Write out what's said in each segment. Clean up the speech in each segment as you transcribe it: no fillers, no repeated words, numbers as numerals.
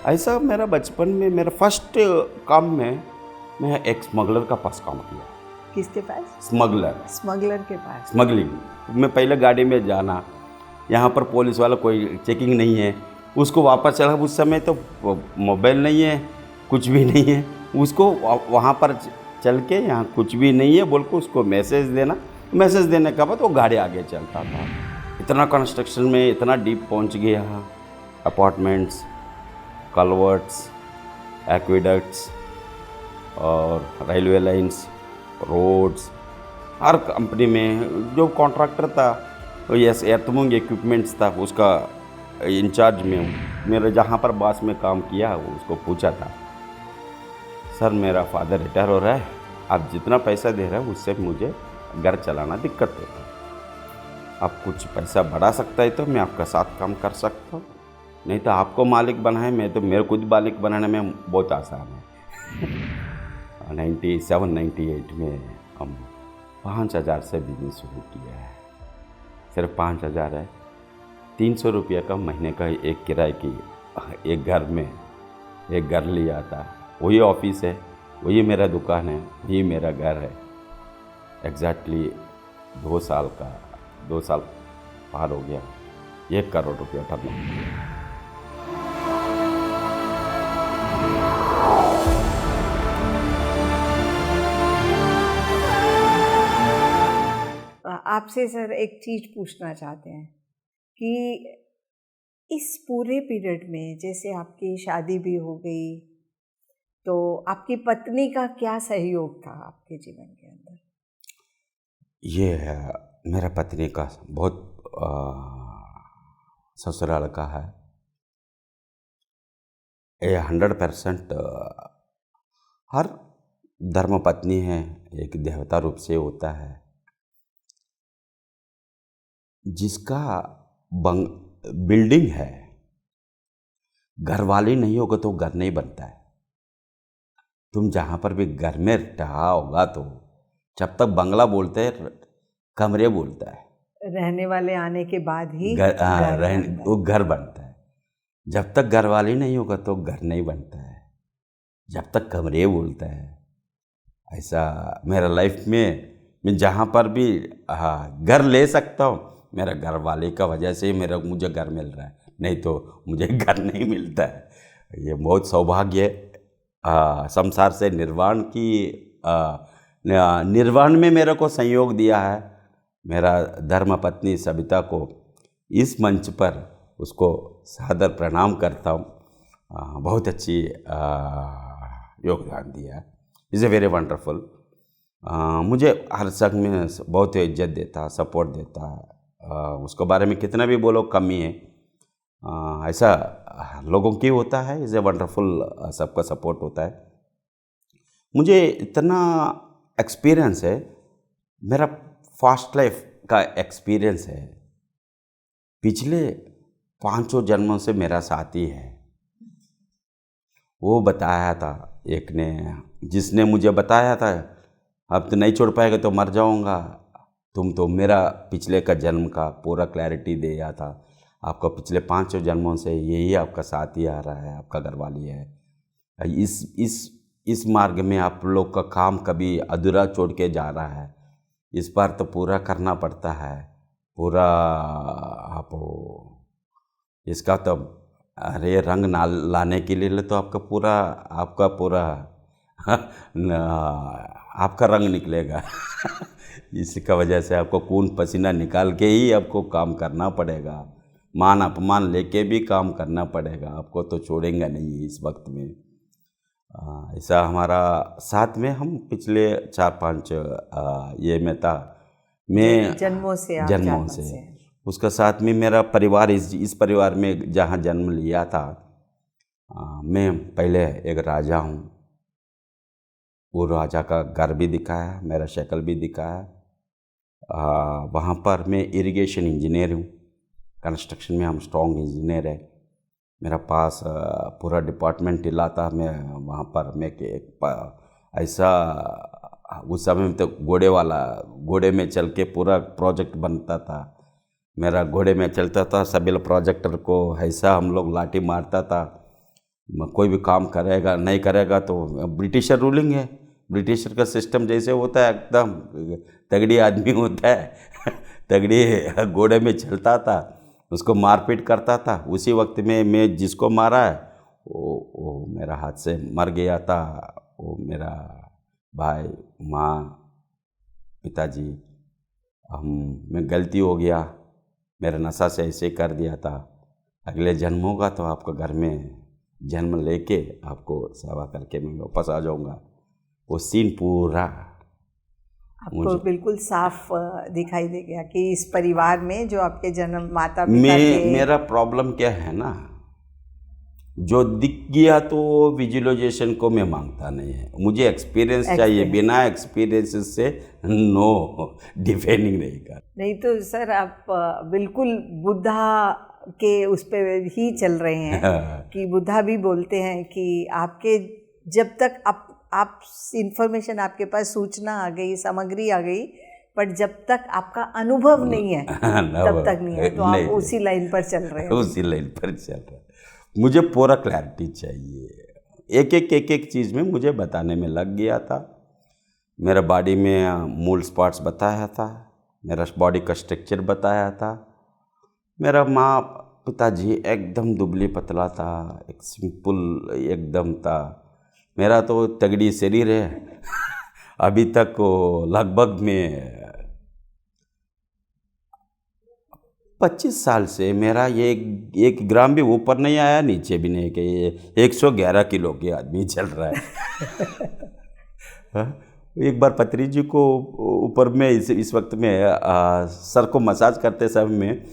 ऐसा मेरा बचपन में मेरा फर्स्ट काम में मैं एक स्मगलर का पास काम किया। किसके पास? स्मगलर के पास। स्मगलिंग। मैं पहले गाड़ी में जाना, यहाँ पर पुलिस वाला कोई चेकिंग नहीं है, उसको वापस चला। उस समय तो मोबाइल नहीं है, कुछ भी नहीं है, उसको वहाँ पर चल के यहाँ कुछ भी नहीं है बोल के उसको मैसेज देना। मैसेज देने के बाद वो गाड़ी आगे चलता था। इतना कंस्ट्रक्शन में इतना डीप पहुँच गया, अपार्टमेंट्स, कलवर्ट्स, एक्विडक्ट्स और रेलवे लाइंस, रोड्स, हर कंपनी में जो कॉन्ट्रैक्टर था वो यस एर्थमूंग इक्विपमेंट्स था, उसका इंचार्ज में हूँ। मेरे जहाँ पर बॉस में काम किया उसको पूछा था, सर मेरा फादर रिटायर हो रहा है, आप जितना पैसा दे रहे हैं उससे मुझे घर चलाना दिक्कत होता है, आप कुछ पैसा बढ़ा सकता है तो मैं आपका साथ काम कर सकता हूँ, नहीं तो आपको मालिक बनाए, मैं तो मेरे खुद मालिक बनाने में बहुत आसान है। 97-98 में हम 5,000 से बिजनेस शुरू किया है। सिर्फ 5,000 है, 300 रुपये का महीने का एक किराए की एक घर में एक घर लिया था। वही ऑफिस है, वही मेरा दुकान है, वही मेरा घर है। एग्जैक्टली 2 साल पार हो गया, 1 करोड़ रुपया टर्नओवर। आपसे सर एक चीज़ पूछना चाहते हैं कि इस पूरे पीरियड में जैसे आपकी शादी भी हो गई, तो आपकी पत्नी का क्या सहयोग था आपके जीवन के अंदर? ये है मेरा पत्नी का बहुत ससुराल का है, ये 100% हर धर्म पत्नी है एक देवता रूप से होता है। जिसका बिल्डिंग है, घर वाली नहीं होगा तो घर नहीं बनता है। तुम जहाँ पर भी घर में रहा होगा तो जब तक बंगला बोलते हैं कमरे बोलता है, रहने वाले आने के बाद ही वो घर बनता है। जब तक घर वाली नहीं होगा तो घर नहीं बनता है, जब तक कमरे बोलता है। ऐसा मेरा लाइफ में मैं जहाँ पर भी घर ले सकता हूँ, मेरा घर वाले का वजह से मुझे घर मिल रहा है, नहीं तो मुझे घर नहीं मिलता है। ये बहुत सौभाग्य है। संसार से निर्वाण में मेरे को संयोग दिया है मेरा धर्म पत्नी सबिता को। इस मंच पर उसको सादर प्रणाम करता हूँ। बहुत अच्छी योगदान दिया है, इज़ ए वेरी वंडरफुल। मुझे हर संग में बहुत इज्जत देता, सपोर्ट देता है। उसके बारे में कितना भी बोलो कम ही है। ऐसा लोगों की होता है, इज़ ए वंडरफुल, सबका सपोर्ट होता है। मुझे इतना एक्सपीरियंस है, मेरा फास्ट लाइफ का एक्सपीरियंस है, पिछले 5 जन्मों से मेरा साथी है। वो बताया था एक ने, जिसने मुझे बताया था अब तो नहीं छोड़ पाएगा तो मर जाऊंगा, तुम तो मेरा पिछले का जन्म का पूरा क्लैरिटी दे दिया था। आपका पिछले 5 जन्मों से यही आपका साथी आ रहा है, आपका घरवाली है। इस मार्ग में आप लोग का काम कभी अधूरा छोड़ के जा रहा है, इस बार तो पूरा करना पड़ता है। पूरा आप इसका तो अरे रंग ना लाने के लिए तो आपका पूरा आपका रंग निकलेगा। इसका वजह से आपको खून पसीना निकाल के ही आपको काम करना पड़ेगा, मान अपमान लेके भी काम करना पड़ेगा, आपको तो छोड़ेंगे नहीं इस वक्त में। ऐसा हमारा साथ में हम पिछले 4-5 ये में था, मैं जन्मों से उसका साथ में मेरा परिवार, इस परिवार में जहाँ जन्म लिया था। मैं पहले एक राजा हूँ, वो राजा का घर भी दिखाया, मेरा शक्ल भी दिखाया। वहाँ पर मैं इरिगेशन इंजीनियर हूँ, कंस्ट्रक्शन में हम स्ट्रॉन्ग इंजीनियर है। मेरा पास पूरा डिपार्टमेंट हिला था। मैं वहाँ पर ऐसा उस समय में तो घोड़े में चल के पूरा प्रोजेक्ट बनता था। मेरा घोड़े में चलता था, सभी प्रोजेक्टर को ऐसा हम लोग लाठी मारता था। कोई भी काम करेगा नहीं करेगा तो ब्रिटिशर रूलिंग है। ब्रिटिशर का सिस्टम जैसे होता है एकदम तगड़ी आदमी होता है तगड़ी घोड़े में चलता था, उसको मारपीट करता था। उसी वक्त में मैं जिसको मारा है वो मेरा हाथ से मर गया था। वो मेरा भाई, माँ, पिताजी, मैं गलती हो गया, मेरा नशा से ऐसे कर दिया था। अगले जन्म होगा तो आपका घर में जन्म लेके आपको सेवा करके मैं वापस आ जाऊंगा। वो सीन पूरा आपको बिल्कुल साफ दिखाई दे गया कि इस परिवार में जो आपके जन्म माता पिता थे। मेरा प्रॉब्लम क्या है ना, जो दिख गया तो विजुअलाइजेशन को मैं मांगता नहीं है, मुझे एक्सपीरियंस चाहिए। बिना एक्सपीरियंस से नो डिफेंडिंग नहीं कर। नहीं तो सर आप बिल्कुल बुद्धा के उस पे ही चल रहे हैं कि बुद्धा भी बोलते हैं कि आपके जब तक आप इन्फॉर्मेशन आपके पास सूचना आ गई, सामग्री आ गई, पर जब तक आपका अनुभव नहीं है तब तक नहीं है। तो आप उसी लाइन पर चल रहे हैं। उसी लाइन पर चल रहे हैं। मुझे पूरा क्लैरिटी चाहिए। एक चीज़ में मुझे बताने में लग गया था। मेरा बॉडी में मूल स्पॉट्स बताया था, मेरा बॉडी का स्ट्रक्चर बताया था। मेरा माँ पिताजी एकदम दुबली पतला था, एक सिंपल एकदम था। मेरा तो तगड़ी शरीर है अभी तक लगभग में 25 साल से मेरा ये 1 ग्राम भी ऊपर नहीं आया, नीचे भी नहीं, कि ये 111 किलो के आदमी चल रहा है एक बार पत्री जी को ऊपर में इस वक्त में सर को मसाज करते समय में,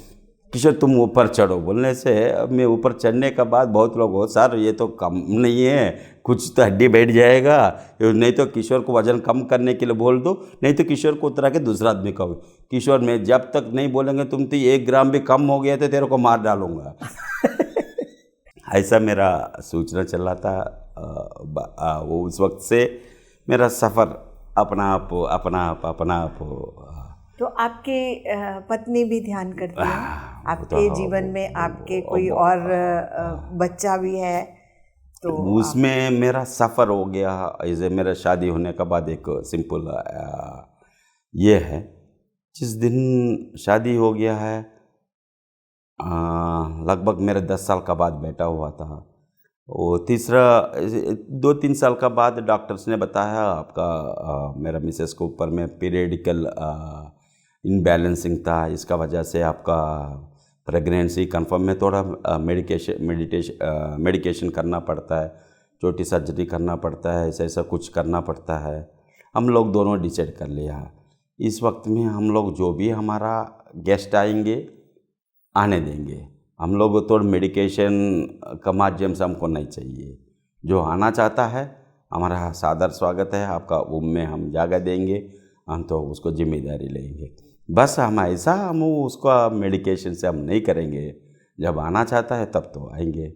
किशोर तुम ऊपर चढ़ो बोलने से मैं ऊपर चढ़ने का बाद बहुत लोग हो सर ये तो कम नहीं है, कुछ तो हड्डी बैठ जाएगा, नहीं तो किशोर को वजन कम करने के लिए बोल दो, नहीं तो किशोर को उतरा के दूसरा आदमी कहो। किशोर मैं जब तक नहीं बोलेंगे तुम तो 1 ग्राम भी कम हो गया तो तेरे को मार डालूंगा ऐसा मेरा सूचना चला था। वो उस वक्त से मेरा सफ़र अपना आप तो आपके पत्नी भी ध्यान करती है आपके जीवन में, आपके कोई और बच्चा भी है तो उसमें मेरा सफ़र हो गया। ऐसे मेरा शादी होने के बाद एक सिंपल ये है, जिस दिन शादी हो गया है लगभग मेरे 10 साल का बाद बेटा हुआ था। वो तीसरा 2-3 साल का बाद डॉक्टर्स ने बताया आपका मेरा मिसेस को ऊपर में पीरियडिकल इनबैलेंसिंग था, इसका वजह से आपका प्रेगनेंसी कंफर्म में थोड़ा मेडिकेशन करना पड़ता है, छोटी सर्जरी करना पड़ता है, ऐसा कुछ करना पड़ता है। हम लोग दोनों डिसाइड कर लिया इस वक्त में हम लोग जो भी हमारा गेस्ट आएंगे आने देंगे, हम लोग तो मेडिकेशन का माध्यम से हमको नहीं चाहिए। जो आना चाहता है हमारा सादर स्वागत है, आपका रूम में हम जगह देंगे, हम तो उसको जिम्मेदारी लेंगे। बस हम ऐसा हम उसका मेडिकेशन से हम नहीं करेंगे, जब आना चाहता है तब तो आएंगे।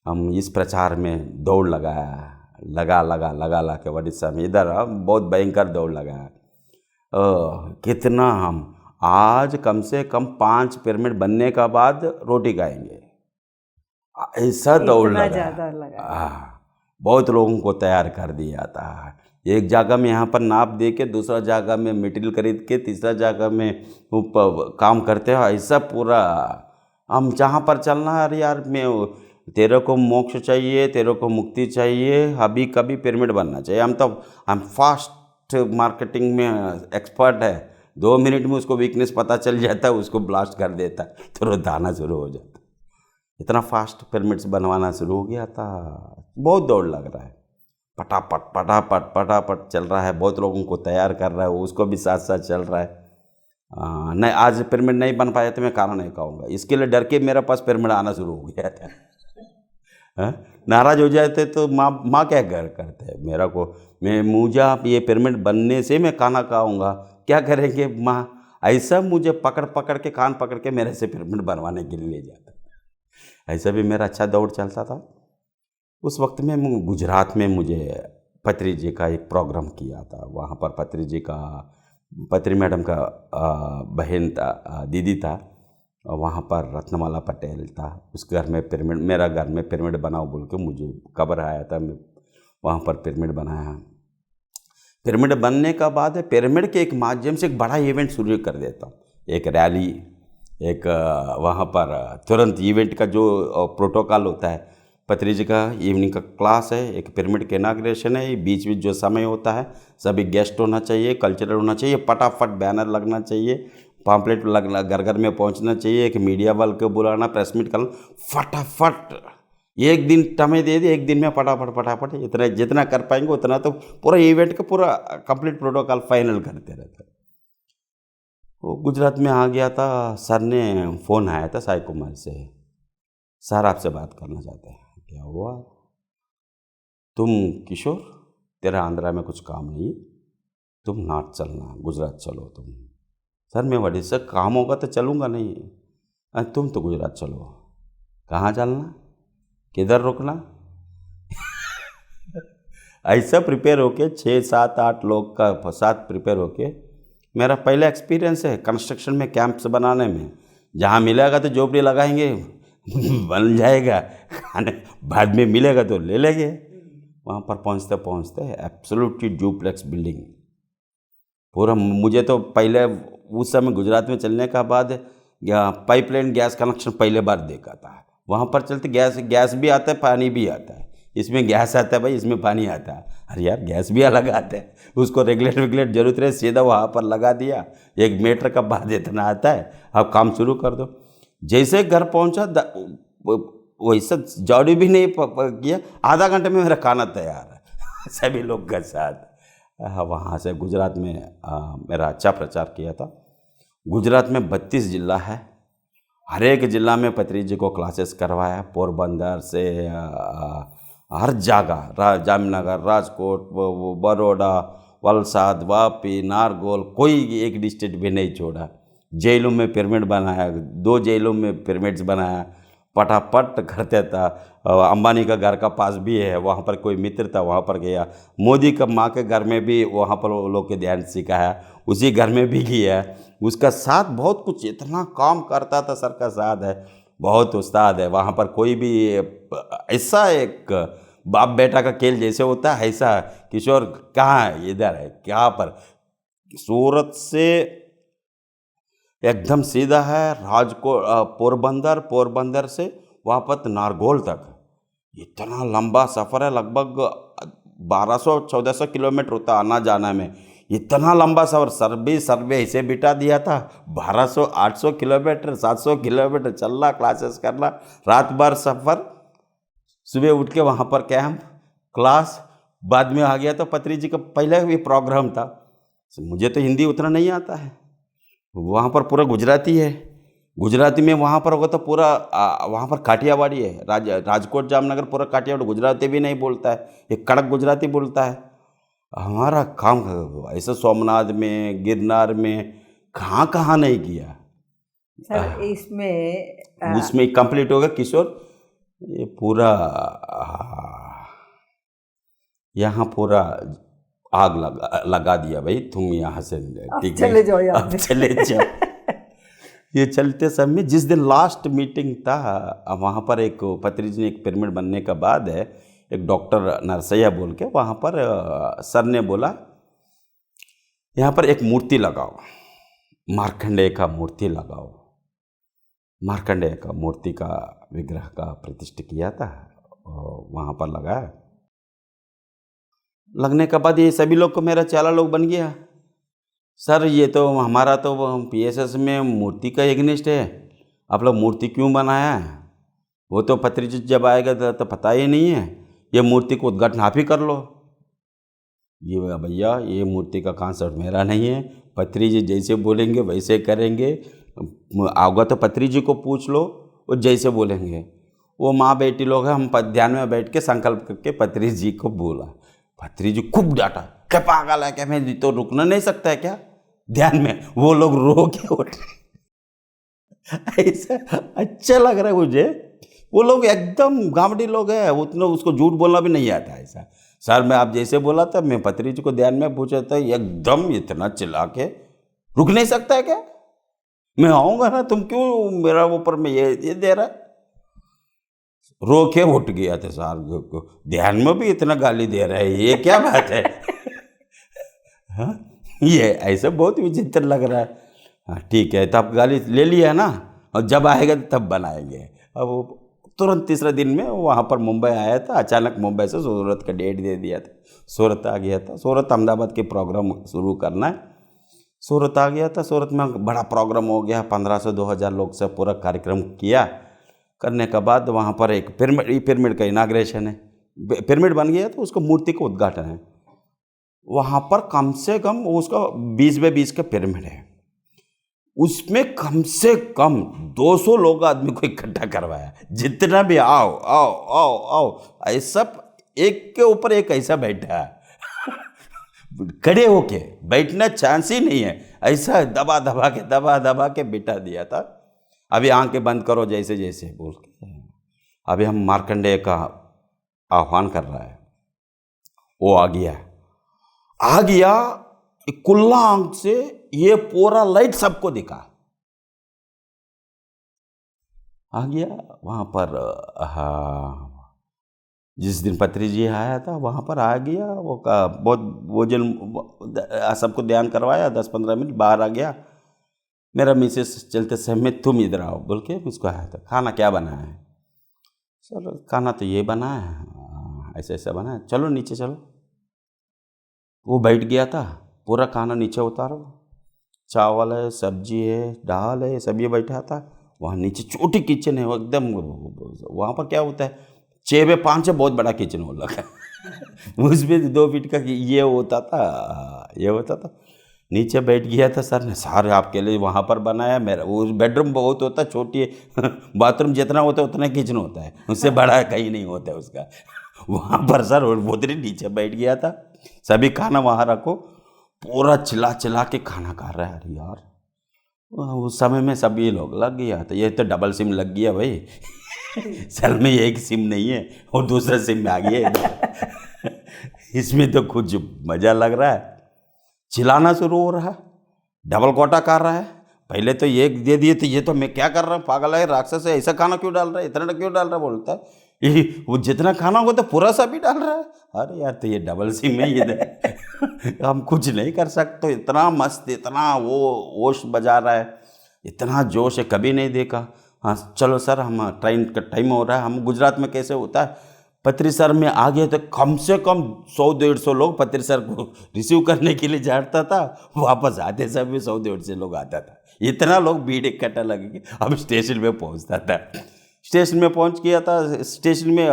हम इस प्रचार में दौड़ लगा के उड़ीसा में इधर बहुत भयंकर दौड़ लगाया। कितना हम आज कम से कम 5 पिरामिड बनने का बाद रोटी खाएंगे, ऐसा दौड़ लगा। बहुत लोगों को तैयार कर दिया था। एक जगह में यहाँ पर नाप दे के दूसरा जगह में मटेरियल खरीद के तीसरा जगह में काम करते हैं, ऐसा पूरा हम जहाँ पर चलना है। अरे यार मैं तेरे को मोक्ष चाहिए, तेरे को मुक्ति चाहिए, अभी कभी पिरामिड बनना चाहिए। हम फास्ट मार्केटिंग में एक्सपर्ट है, 2 मिनट में उसको वीकनेस पता चल जाता है, उसको ब्लास्ट कर देता है, तो दाना शुरू हो जाता। इतना फास्ट पिरामिड्स बनवाना शुरू हो गया था। बहुत दौड़ लग रहा है, पटापट चल रहा है, बहुत लोगों को तैयार कर रहा है, उसको भी साथ साथ चल रहा है। नहीं आज पिरामिड नहीं बन पाया तो मैं खाना नहीं खाऊंगा, इसके लिए डर के मेरे पास पिरामिड आना शुरू हो गया था। नाराज हो जाते तो माँ क्या करते हैं मेरा को, मैं मुझे आप ये पिरामिड बनने से मैं खाना खाऊंगा, क्या करेंगे माँ? ऐसा मुझे पकड़ के कान पकड़ के मेरे से पिरामिड बनवाने के लिए ले जाता। ऐसा भी मेरा अच्छा दौड़ चलता था। उस वक्त में गुजरात में मुझे पत्री जी का एक प्रोग्राम किया था। वहाँ पर पत्री मैडम का बहन था, दीदी था, और वहाँ पर रत्नमाला पटेल था, उसके घर में पिरामिड, मेरा घर में पिरामिड बनाओ बोल के मुझे खबर आया था, मैं वहाँ पर पिरामिड बनाया। पिरामिड बनने का बाद पिरामिड के एक माध्यम से एक बड़ा इवेंट शुरू कर देता हूँ, एक रैली, एक वहाँ पर तुरंत इवेंट का जो प्रोटोकॉल होता है, पत्रिजी का इवनिंग का क्लास है, एक पिरामिड के इनाग्रेशन है, बीच बीच जो समय होता है सभी गेस्ट होना चाहिए, कल्चरल होना चाहिए, फटाफट बैनर लगना चाहिए, पॉम्पलेट लगना, घर घर में पहुंचना चाहिए, एक मीडिया वाल को बुलाना, प्रेस मीट करना, फटाफट एक दिन समय दे दे, एक दिन में फटाफट फटाफट इतना जितना कर पाएंगे उतना, तो पूरा इवेंट का पूरा कंप्लीट प्रोटोकॉल फाइनल करते रहते। वो गुजरात में आ गया था, सर ने फ़ोन आया था साई कुमार से, सर आपसे बात करना चाहते हैं। क्या हुआ? तुम किशोर, तेरा आंध्रा में कुछ काम नहीं, तुम नॉर्थ चलना, गुजरात चलो तुम। सर मैं वही से काम होगा तो चलूँगा नहीं, तुम तो गुजरात चलो। कहाँ चलना, किधर रुकना? ऐसा प्रिपेयर होके 6-7-8 लोग का साथ प्रिपेयर होके, मेरा पहला एक्सपीरियंस है कंस्ट्रक्शन में, कैंप्स बनाने में। जहाँ मिलेगा तो झोपड़ी लगाएंगे, बन जाएगा, खाने बाद में मिलेगा तो ले लेंगे। वहाँ पर पहुँचते पहुँचते एब्सोल्युटली डुप्लेक्स बिल्डिंग पूरा। मुझे तो पहले उस समय गुजरात में चलने का बाद पाइपलाइन गैस कनेक्शन पहले बार देखा था। वहाँ पर चलते गैस भी आता है, पानी भी आता है। इसमें गैस आता है भाई, इसमें पानी आता है। अरे यार गैस भी अलग आता है, उसको रेगुलेट जरूरत रहे, सीधा वहाँ पर लगा दिया, 1 मीटर का बाद इतना आता है, अब काम शुरू कर दो। जैसे घर पहुँचा वैसे झाड़ू भी नहीं किया, आधा घंटे में मेरा खाना तैयार है सभी लोग के साथ। वहाँ से गुजरात में मेरा अच्छा प्रचार किया था। गुजरात में 32 जिला है, हर एक जिला में पत्रिजी को क्लासेस करवाया, पोरबंदर से हर जगह, जामनगर, राजकोट, बड़ौदा, वलसाड, वापी, नारगोल, कोई एक डिस्ट्रिक्ट भी नहीं छोड़ा। जेलों में पिरामिड बनाया, 2 जेलों में पिरामिड्स बनाया, फटाफट करते था। अंबानी का घर का पास भी है, वहाँ पर कोई मित्र था, वहाँ पर गया। मोदी का माँ के घर में भी वहाँ पर वो लोग के ध्यान सिखाया, उसी घर में भी किया। उसका साथ बहुत कुछ इतना काम करता था, सर का साथ है, बहुत उस्ताद है। वहाँ पर कोई भी ऐसा एक बाप बेटा का खेल जैसे होता है ऐसा, किशोर कहाँ है, इधर है, क्या पर सूरत से एकदम सीधा है राजकोट, पोरबंदर से वापस नारगोल तक इतना लंबा सफ़र है, लगभग 1200-1400 किलोमीटर होता आना जाना में। इतना लंबा सफ़र सर्वे ऐसे बिठा दिया था, 1200-800 किलोमीटर, 700 किलोमीटर चलना, क्लासेस करना, रात भर सफ़र, सुबह उठ के वहाँ पर कैंप, क्लास। बाद में आ गया तो पत्रिजी का पहले भी प्रोग्राम था। मुझे तो हिंदी उतना नहीं आता है, वहाँ पर पूरा गुजराती है, गुजराती में वहाँ पर होगा तो पूरा वहाँ पर काठियावाड़ी है। राजकोट जामनगर पूरा काठियावाड़ी, गुजराती भी नहीं बोलता है, एक कड़क गुजराती बोलता है। हमारा काम ऐसे सोमनाथ में, गिरनार में कहाँ कहाँ नहीं किया सर। उसमें कंप्लीट हो गया किशोर। ये पूरा यहाँ पूरा आग लगा दिया भाई, तुम यहाँ से चले जाओ, अब चले जाओ। ये चलते समय जिस दिन लास्ट मीटिंग था वहाँ पर एक पत्रिजी ने एक पिरामिड बनने का बाद है, एक डॉक्टर नरसैया बोल के वहाँ पर सर ने बोला यहाँ पर एक मूर्ति लगाओ, मार्कंडेय का मूर्ति लगाओ। मार्कंडेय का मूर्ति का विग्रह का प्रतिष्ठा किया था, वहाँ पर लगाया। लगने के बाद ये सभी लोग को मेरा चेला लोग बन गया। सर ये तो हमारा तो पीएसएस में मूर्ति का एग्निस्ट है, आप लोग मूर्ति क्यों बनाया है? वो तो पत्रिजी जब आएगा तो पता ही नहीं है, ये मूर्ति को उद्घाटन आप ही कर लो। ये भैया ये मूर्ति का कॉन्सेप्ट मेरा नहीं है, पत्रिजी जैसे बोलेंगे वैसे करेंगे। आओगा तो पत्रिजी को पूछ लो, वो जैसे बोलेंगे। वो माँ बेटी लोग हैं, हम ध्यान में बैठ के संकल्प करके पत्रिजी को बोला। पत्रिजी खूब डांटा, क्या पागल है क्या, मैं तो रुकना नहीं सकता है क्या? ध्यान में वो लोग रो के उठ ऐसा अच्छा लग रहा है मुझे। वो लोग एकदम गावड़ी लोग हैं, उतना उसको झूठ बोलना भी नहीं आता ऐसा। सर मैं आप जैसे बोला था, मैं पत्रिजी को ध्यान में पूछा था, एकदम इतना चिल्ला के रुक नहीं सकता है क्या? मैं आऊँगा ना, तुम क्यों मेरा ऊपर में ये दे रहा है। रो के उठ गया था सर, ध्यान में भी इतना गाली दे रहा है, ये क्या बात है। हाँ, ये ऐसा बहुत विचित्र लग रहा है। हाँ ठीक है, तो आप गाली ले लिया ना, और जब आएगा तब बनाएंगे। अब वो तुरंत तीसरे दिन में वहाँ पर मुंबई आया था, अचानक मुंबई से सूरत का डेट दे दिया था, सूरत आ गया था। सूरत अहमदाबाद के प्रोग्राम शुरू करना है, सूरत आ गया था। सूरत में बड़ा प्रोग्राम हो गया, 1500 से 2000 लोग से पूरा कार्यक्रम किया। करने के बाद वहाँ पर एक पिरामिड का इनाग्रेशन है, पिरामिड बन गया तो उसको मूर्ति का उद्घाटन है। वहाँ पर कम से कम उसका 20 बाय 20 का पिरामिड है, उसमें कम से कम 200 लोग आदमी को इकट्ठा करवाया, जितना भी आओ आओ आओ आओ, ऐसा एक के ऊपर एक ऐसा बैठा है। खड़े होके बैठना चांस ही नहीं है, ऐसा दबा दबा के बिठा दिया था। अभी आंखें बंद करो जैसे जैसे बोल के, अभी हम मार्कंडेय का आह्वान कर रहा है, वो आ गया कुल्ला आंख से, ये पूरा लाइट सबको दिखा, आ गया वहाँ पर। जिस दिन पत्री जी आया था वहाँ पर आ गया, वो का बहुत भोजन सबको ध्यान करवाया, 10-15 मिनट बाहर आ गया। मेरा मिसेस चलते समय तुम इधर आओ बोल के मुझको आया था, खाना क्या बना है। सर खाना तो ये बना है, ऐसा ऐसा बना है, चलो नीचे चलो। वो बैठ गया था, पूरा खाना नीचे उतारो, चावल है, सब्जी है, दाल है, सब ये बैठा था। वहाँ नीचे छोटी किचन है, वो एकदम, वहाँ पर क्या होता है 6 बाय 5 है, बहुत बड़ा किचन हो लगा। उसमें 2 फीट का ये होता था। नीचे बैठ गया था। सर ने सारे आपके लिए वहाँ पर बनाया, मेरा वो बेडरूम बहुत होता है, छोटी है, बाथरूम जितना होता है उतना किचन होता है, उससे बड़ा कहीं नहीं होता है उसका। वहाँ पर सर उधर नीचे बैठ गया था, सभी खाना वहाँ रखो, पूरा चिल्ला के खाना खा रहा है। अरे यार, उस समय में सभी लोग लग गया था, ये तो डबल सिम लग गया भाई। सल में एक सिम नहीं है और दूसरा सिम में आ गया। इसमें तो कुछ मज़ा लग रहा है, चिल्लाना शुरू हो रहा है, डबल कोटा कर रहा है। पहले तो ये दे दिए तो ये तो मैं क्या कर रहा हूँ, पागल है, राक्षस है, ऐसा खाना क्यों डाल रहा है, इतना क्यों डाल रहा है, बोलता है। ये वो जितना खाना होगा तो पूरा सा भी डाल रहा है। अरे यार, तो ये डबल सिम है, ये हम कुछ नहीं कर सकते। इतना मस्त, इतना वो होश बजा रहा है, इतना जोश है, कभी नहीं देखा। हाँ चलो सर, हम ट्रेन का टाइम हो रहा है। हम गुजरात में कैसे होता है, पत्री सर में आ गए तो कम से कम 100-150 लोग पत्री सर को रिसीव करने के लिए जाता था, वापस आते समय 100-150 लोग आता था। इतना लोग भीड़ इकट्ठा लगेगी। अब स्टेशन में पहुंचता था, स्टेशन में पहुंच गया था, स्टेशन में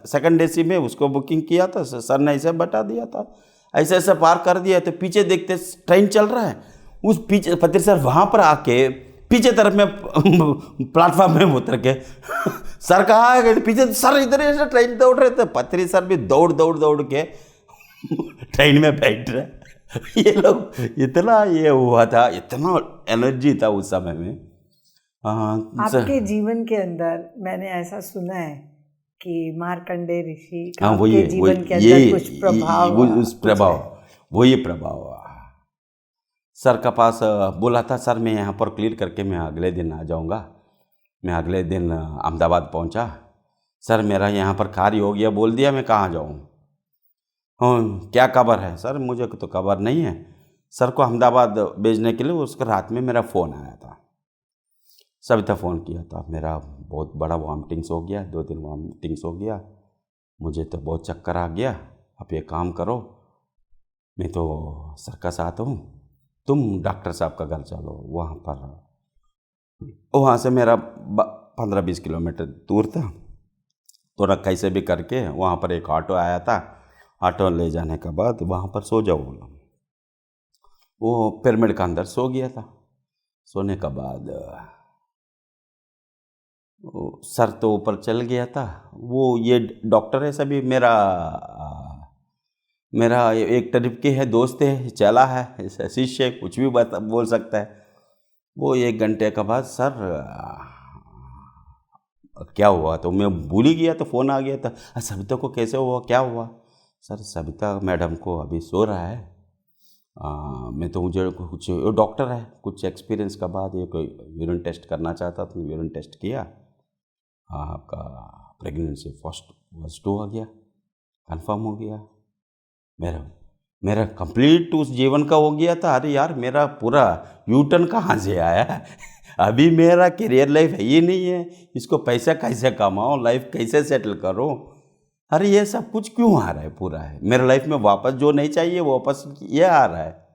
सेकंड एसी में उसको बुकिंग किया था, सर ने ऐसे बता दिया था, ऐसे ऐसे पार कर दिया। तो पीछे देखते ट्रेन चल रहा है, उस पीछे पत्री सर वहाँ पर आके पीछे तरफ में प्लेटफॉर्म में उतर के सर कहाँ है, पीछे सर इधर ऐसे ट्रेन दौड़ रहे थे। पत्री सर भी दौड़ के ट्रेन में बैठ रहे। ये लोग इतना ये हुआ था, इतना एनर्जी था उस समय में। आपके जीवन के अंदर मैंने ऐसा सुना है कि मार्कंडेय ऋषि का आपके आपके जीवन के अंदर कुछ प्रभाव, उस प्रभाव, वही प्रभाव सर का पास बोला था। सर मैं यहाँ पर क्लियर करके मैं अगले दिन आ जाऊँगा। मैं अगले दिन अहमदाबाद पहुँचा। सर मेरा यहाँ पर कार्य हो गया, बोल दिया, मैं कहाँ जाऊँ। हाँ क्या खबर है सर, मुझे तो खबर नहीं है। सर को अहमदाबाद भेजने के लिए उसका रात में मेरा फ़ोन आया था, सविता फ़ोन किया था। मेरा बहुत बड़ा वॉमिटिंग्स हो गया, 2-3 वॉमिटिंग्स हो गया, मुझे तो बहुत चक्कर आ गया। आप ये काम करो, मैं तो सर का साथ हूँ, तुम डॉक्टर साहब का घर चलो। वहाँ से मेरा 15-20 किलोमीटर दूर था, तो रखा से भी करके वहाँ पर एक ऑटो आया था। ऑटो ले जाने के बाद वहाँ पर सो जाओ बोला। वो पिरामिड का अंदर सो गया था। सोने के बाद सर तो ऊपर चल गया था। वो ये डॉक्टर है सभी, मेरा एक तरफ के है, दोस्त है, चला है, शिष्य, कुछ भी बोल सकता है। वो 1 घंटे के बाद सर क्या हुआ तो मैं भूल ही गया, तो फ़ोन आ गया था। सविता को कैसे हुआ, क्या हुआ। सर सविता मैडम को अभी सो रहा है, मैं तो मुझे कुछ डॉक्टर है, कुछ एक्सपीरियंस का बाद ये कोई यूरिन टेस्ट करना चाहता था, यूरिन टेस्ट किया, आपका प्रेगनेंसी फर्स्ट हो गया, कंफर्म हो गया, मेरा मेरा कंप्लीट उस जीवन का हो गया था। अरे यार मेरा पूरा यूटर्न कहाँ से आया अभी मेरा करियर लाइफ है ही नहीं है, इसको पैसा कैसे कमाओ, लाइफ कैसे सेटल करो, अरे ये सब कुछ क्यों आ रहा है, पूरा है मेरे लाइफ में वापस जो नहीं चाहिए वो वापस ये आ रहा है।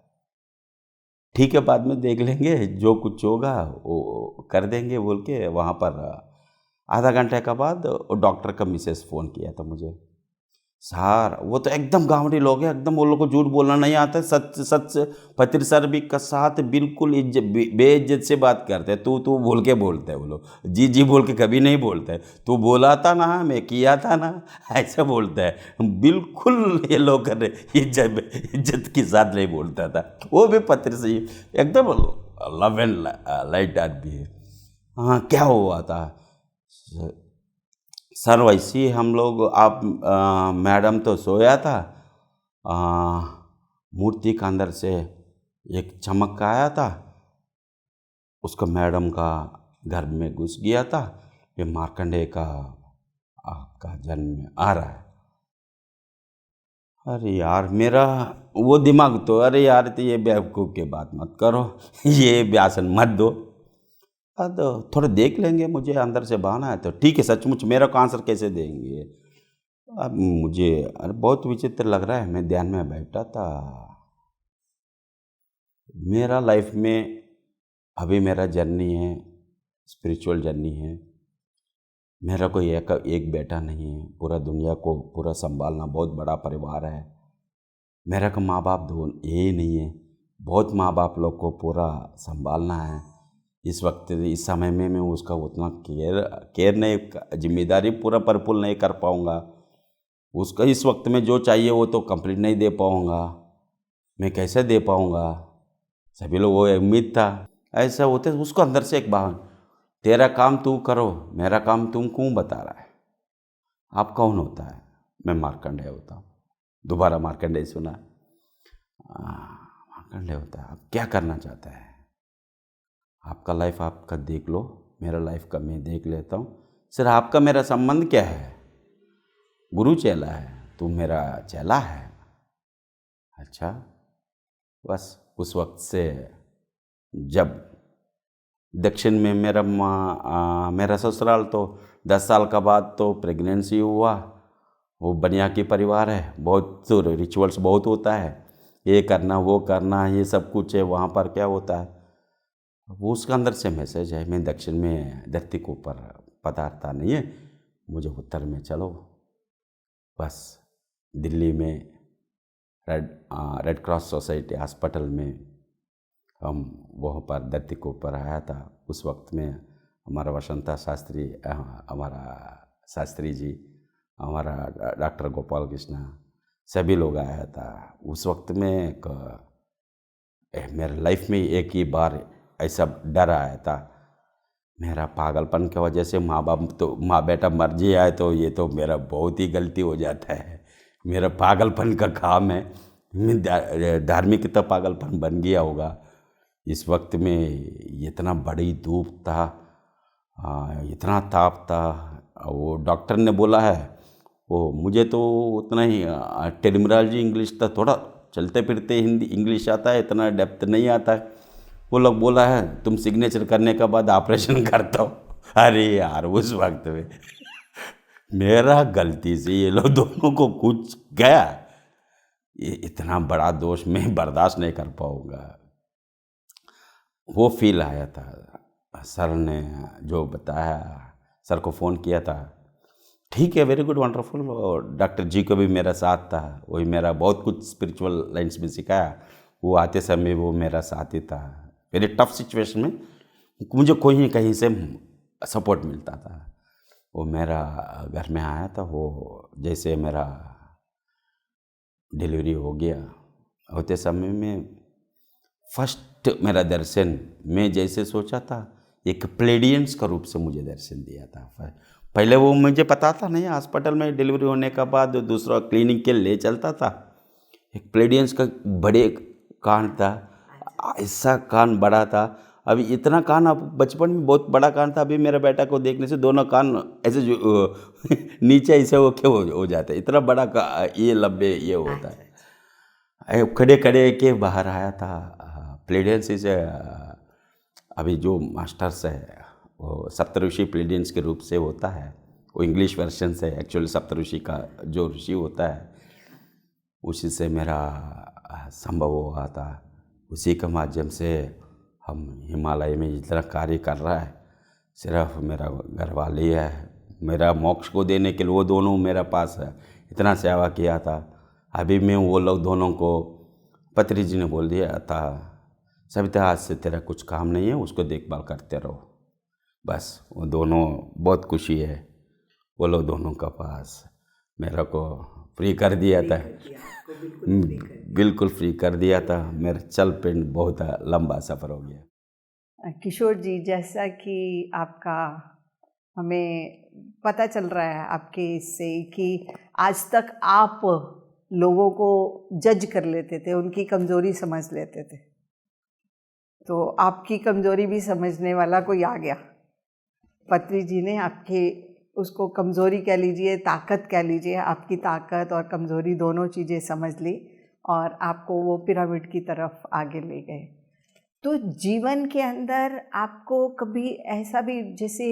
ठीक है बाद में देख लेंगे, जो कुछ होगा वो कर देंगे बोल के वहाँ पर आधा घंटे के बाद डॉक्टर का मिसेस फ़ोन किया था मुझे। सर वो तो एकदम गाँवड़ी लोग हैं, एकदम वो लोग को झूठ बोलना नहीं आता, सच सच पत्र सर भी का साथ बिल्कुल बेइज्जत से बात करते हैं, तू बोल के बोलते हैं वो लोग, जी जी बोल के कभी नहीं बोलते, तू बोला था ना, मैं किया था ना, ऐसा बोलता है बिल्कुल। ये लोग इज्जत के साथ नहीं बोलता था, वो भी पत्र से एकदम लव एंड लाइट आदमी है। हाँ क्या हुआ था सर, वैसे ही हम लोग आप मैडम तो सोया था, मूर्ति के अंदर से एक चमक आया था, उसको मैडम का घर में घुस गया था, ये मार्कंडेय का जन्म आ रहा है। अरे यार मेरा वो दिमाग तो, अरे यार तो ये बेवकूफ़ की बात मत करो ये व्यासन मत दो, अब थोड़ा देख लेंगे, मुझे अंदर से बहाना है तो ठीक है, सचमुच मेरा को आंसर कैसे देंगे। अब मुझे अरे बहुत विचित्र लग रहा है, मैं ध्यान में बैठा था, मेरा लाइफ में अभी मेरा जर्नी है, स्पिरिचुअल जर्नी है, मेरा कोई एक बेटा नहीं है, पूरा दुनिया को पूरा संभालना, बहुत बड़ा परिवार है, मेरा को माँ बाप दो यही नहीं है, बहुत माँ बाप लोग को पूरा संभालना है। इस वक्त इस समय में मैं उसका उतना केयर नहीं, जिम्मेदारी पूरा भरपूर नहीं कर पाऊँगा, उसका इस वक्त में जो चाहिए वो तो कंप्लीट नहीं दे पाऊँगा, मैं कैसे दे पाऊँगा। सभी लोग वो उम्मीद था, ऐसा होते उसको अंदर से एक बहाना, तेरा काम तू करो, मेरा काम तुम क्यों बता रहा है, आप कौन होता है, मैं मार्कंडेय होता हूँ। दोबारा मार्कंडेय सुना, मार्कंडेय होता है, आप क्या करना चाहता है, आपका लाइफ आपका देख लो, मेरा लाइफ का मैं देख लेता हूँ, सर आपका मेरा संबंध क्या है, गुरु चेला है, तू मेरा चेला है। अच्छा बस उस वक्त से जब दक्षिण में मेरा ससुराल, तो 10 साल का बाद तो प्रेगनेंसी हुआ, वो बनिया की परिवार है, बहुत रिचुअल्स बहुत होता है, ये करना वो करना ये सब कुछ है, वहाँ पर क्या होता है वो उसके अंदर से मैसेज है, मैं दक्षिण में धरती के ऊपर पधारता नहीं है, मुझे उत्तर में चलो। बस दिल्ली में रेड क्रॉस सोसाइटी हॉस्पिटल में हम वहाँ पर धरती के ऊपर आया था। उस वक्त में हमारा वसंता शास्त्री, हमारा शास्त्री जी, हमारा डॉक्टर गोपाल कृष्णा, सभी लोग आया था। उस वक्त में मेरे लाइफ में एक ही बार ऐसा डर आया था, मेरा पागलपन की वजह से माँ बेटा मर जाए तो ये तो मेरा बहुत ही गलती हो जाता है, मेरा पागलपन का काम है, मैं धार्मिक तो पागलपन बन गया होगा। इस वक्त में इतना बड़ी धूप था, इतना ताप था, वो डॉक्टर ने बोला है, वो मुझे तो उतना ही टेर्मिनोलॉजी इंग्लिश था, थोड़ा चलते फिरते हिंदी इंग्लिश आता है, इतना डेप्थ नहीं आता है। वो लोग बोला है तुम सिग्नेचर करने के बाद ऑपरेशन करता हो। अरे यार उस वक्त में मेरा गलती से ये लोग दोनों को कुछ गया, ये इतना बड़ा दोष मैं बर्दाश्त नहीं कर पाऊँगा, वो फील आया था। सर ने जो बताया, सर को फ़ोन किया था, ठीक है वेरी गुड वंडरफुल, डॉक्टर जी को भी मेरा साथ था, वही मेरा बहुत कुछ स्पिरिचुअल लाइन्स में सिखाया, वो आते समय वो मेरा साथ ही था। वेरी टफ सिचुएशन में मुझे कोई नहीं कहीं से सपोर्ट मिलता था। वो मेरा घर में आया था, वो जैसे मेरा डिलीवरी हो गया होते समय में फर्स्ट मेरा दर्शन मैं जैसे सोचा था, एक प्लेडियंस का रूप से मुझे दर्शन दिया था। पहले वो मुझे पता था नहीं, हॉस्पिटल में डिलीवरी होने के बाद दूसरा क्लिनिक के ले चलता था, एक प्लेडियंस का बड़े कान था, ऐसा कान बड़ा था। अभी इतना कान, अब बचपन में बहुत बड़ा कान था, अभी मेरे बेटा को देखने से दोनों कान ऐसे जो नीचे ऐसे हो जाते, इतना बड़ा ये लंबे ये होता है। खड़े खड़े के बाहर आया था प्लेडेंसी से। अभी जो मास्टर्स है वो सप्तऋषि प्लेडेंस के रूप से होता है, वो इंग्लिश वर्जन से, एक्चुअली सप्तऋषि का जो ऋषि होता है उसी से मेरा संभव हुआ था। उसी के माध्यम से हम हिमालय में इतना कार्य कर रहा है। सिर्फ मेरा घर वाले है, मेरा मोक्ष को देने के लिए वो दोनों मेरे पास है, इतना सेवा किया था। अभी मैं वो लोग दोनों को पत्री जी ने बोल दिया था, सविता आज से तेरा कुछ काम नहीं है, उसको देखभाल करते रहो बस। वो दोनों बहुत खुशी है, वो लोग दोनों का पास मेरा को फ्री कर दिया था, बिल्कुल फ्री कर दिया था। मेरा चल पिंड बहुत लंबा सफ़र हो गया। किशोर जी, जैसा कि आपका हमें पता चल रहा है आपके इससे कि आज तक आप लोगों को जज कर लेते थे, उनकी कमज़ोरी समझ लेते थे, तो आपकी कमज़ोरी भी समझने वाला कोई आ गया। पत्री जी ने आपके उसको कमज़ोरी कह लीजिए, ताकत कह लीजिए, आपकी ताकत और कमज़ोरी दोनों चीज़ें समझ ली और आपको वो पिरामिड की तरफ आगे ले गए। तो जीवन के अंदर आपको कभी ऐसा भी, जैसे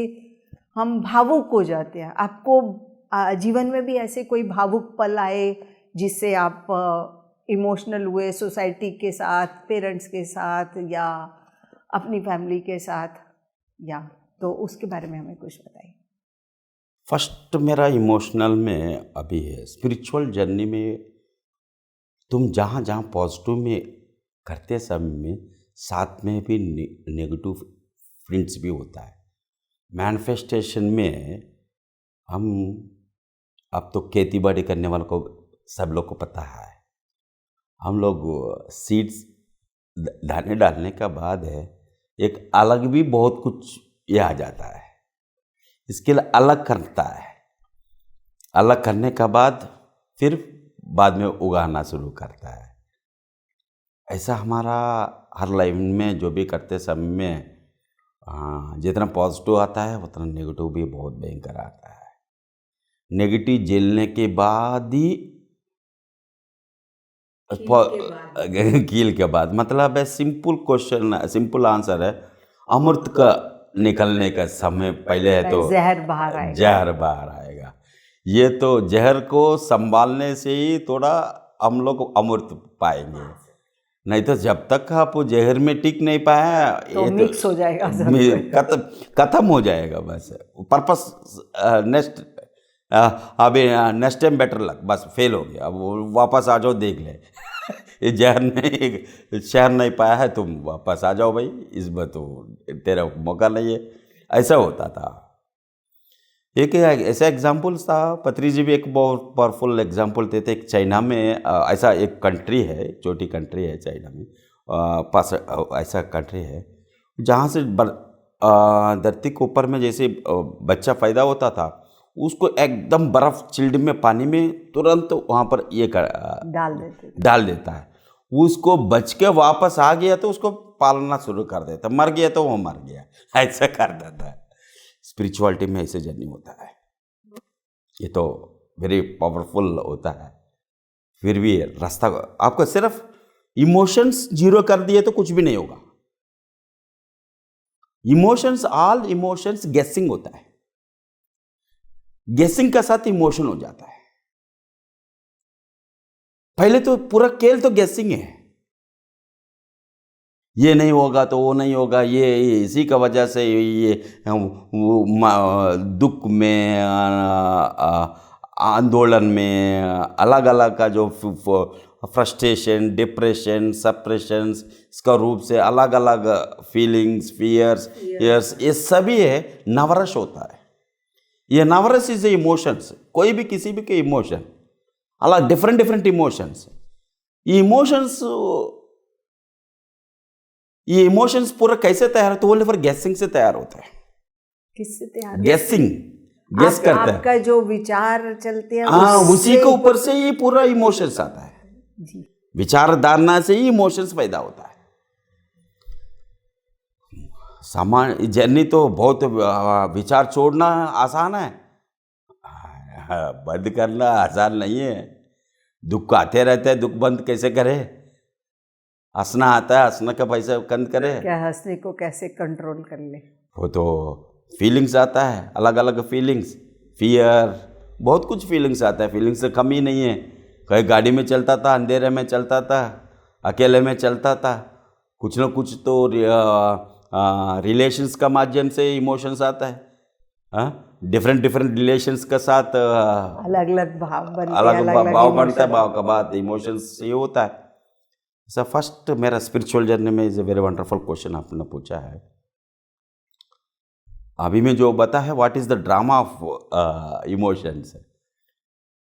हम भावुक हो जाते हैं, आपको जीवन में भी ऐसे कोई भावुक पल आए जिससे आप इमोशनल हुए, सोसाइटी के साथ, पेरेंट्स के साथ या अपनी फैमिली के साथ, या तो उसके बारे में हमें कुछ बताइए। फर्स्ट मेरा इमोशनल में अभी है, स्पिरिचुअल जर्नी में तुम जहाँ जहाँ पॉजिटिव में करते समय में साथ में भी नेगेटिव फ्रेंड्स भी होता है। मैनिफेस्टेशन में हम, अब तो खेती बाड़ी करने वालों को सब लोग को पता है, हम लोग सीड्स दाने डालने का बाद है एक अलग भी बहुत कुछ ये आ जाता है, इसके लिए अलग करता है, अलग करने का बाद फिर बाद में उगाना शुरू करता है। ऐसा हमारा हर लाइफ में जो भी करते समय में जितना पॉजिटिव आता है उतना नेगेटिव भी बहुत भयंकर आता है। नेगेटिव झेलने के बाद ही कील के बाद मतलब है, सिंपल क्वेश्चन, सिंपल आंसर है, अमृत का निकलने का समय पहले है तो जहर बाहर आएगा, जहर बाहर आएगा। ये तो जहर को संभालने से ही थोड़ा हम लोग अमृत पाएंगे, नहीं तो जब तक आप जहर में टिक नहीं पाया तो ये मिक्स हो जाएगा, खत्म हो जाएगा बस। पर्पस नेक्स्ट अभी नेक्स्ट टाइम बेटर लक, बस फेल हो गया, अब वापस आ जाओ देख ले ये जहर नहीं, शहर नहीं पाया है, तुम वापस आ जाओ भाई, इस बार तो तेरा मौका नहीं है। ऐसा होता था। एक ऐसा एग्जाम्पल था, पत्री जी भी एक बहुत पावरफुल एग्जाम्पल देते। एक चाइना में ऐसा एक कंट्री है, छोटी कंट्री है चाइना में, पास ऐसा कंट्री है जहाँ से धरती के ऊपर में जैसे बच्चा पैदा होता था उसको एकदम बर्फ़ चिल्ड में पानी में तुरंत वहाँ पर ये डाल देता है। उसको बच के वापस आ गया तो उसको पालना शुरू कर देता, मर गया तो वो मर गया, ऐसा कर देता है। स्पिरिचुअलिटी में ऐसे जर्नी होता है, ये तो वेरी पावरफुल होता है। फिर भी रास्ता आपको सिर्फ इमोशंस जीरो कर दिए तो कुछ भी नहीं होगा। इमोशंस, ऑल इमोशंस गेसिंग होता है, गेसिंग के साथ इमोशन हो जाता है। पहले तो पूरा खेल तो गेसिंग है, ये नहीं होगा तो वो नहीं होगा, ये इसी का वजह से ये दुख में, आंदोलन में, अलग अलग का जो फ्रस्ट्रेशन, डिप्रेशन, सप्रेशंस, इसका रूप से अलग अलग फीलिंग्स, फियर्स, ये सभी है, नवरस होता है। ये नवरस इज इमोशंस, कोई भी किसी भी के इमोशन अलग, डिफरेंट इमोशंस। ये इमोशंस पूरा कैसे तैयार होते हैं? ओनली फॉर गेसिंग से तैयार होता है। किससे तैयार? गेसिंग, गेस करता है, आपका जो विचार चलते हैं उसी के ऊपर से ये पूरा इमोशंस आता है। जी। विचारधारणा से ही इमोशंस पैदा होता है। सामान्य जर्नी तो बहुत विचार छोड़ना आसान है, बंद करना आसान नहीं है। दुख आते रहते हैं, दुख बंद कैसे करे? हंसना आता है, हंसना का पैसा बंद करे? क्या हंसने को कैसे कंट्रोल कर ले? वो तो फीलिंग्स आता है, अलग अलग फीलिंग्स, फियर, बहुत कुछ फीलिंग्स आता है। फीलिंग्स से कम ही नहीं है। कहीं गाड़ी में चलता था, अंधेरे में चलता था, अकेले में चलता था, कुछ ना कुछ तो रिलेशंस का माध्यम से इमोशंस आता है। डिफरेंट रिलेशंस के साथ अलग अलग भाव बनते हैं, अलग अलग भाव बनता है। भाव का बात इमोशंस ये होता है। सर फर्स्ट मेरा स्पिरिचुअल जर्नी में is a very wonderful question आपने पूछा है। अभी मैं जो बता है what is the drama of emotions,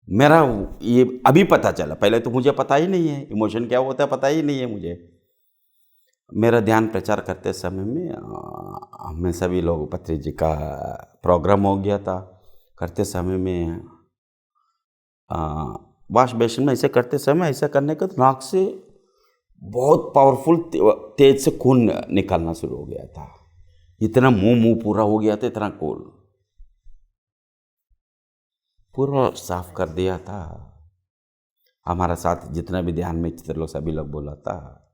मेरा ये अभी पता चला। पहले तो मुझे पता ही नहीं है इमोशन क्या होता है, पता ही नहीं है मुझे। मेरा ध्यान प्रचार करते समय में हमें सभी लोग पत्री जी का प्रोग्राम हो गया था। करते समय में वाश बेसिन में ऐसे करते समय ऐसा करने का नाक से बहुत पावरफुल तेज से खून निकलना शुरू हो गया था। इतना मुंह पूरा हो गया था, इतना कोल पूरा साफ कर दिया था। हमारा साथ जितना भी ध्यान में चित्र लोग सभी लोग बोला था,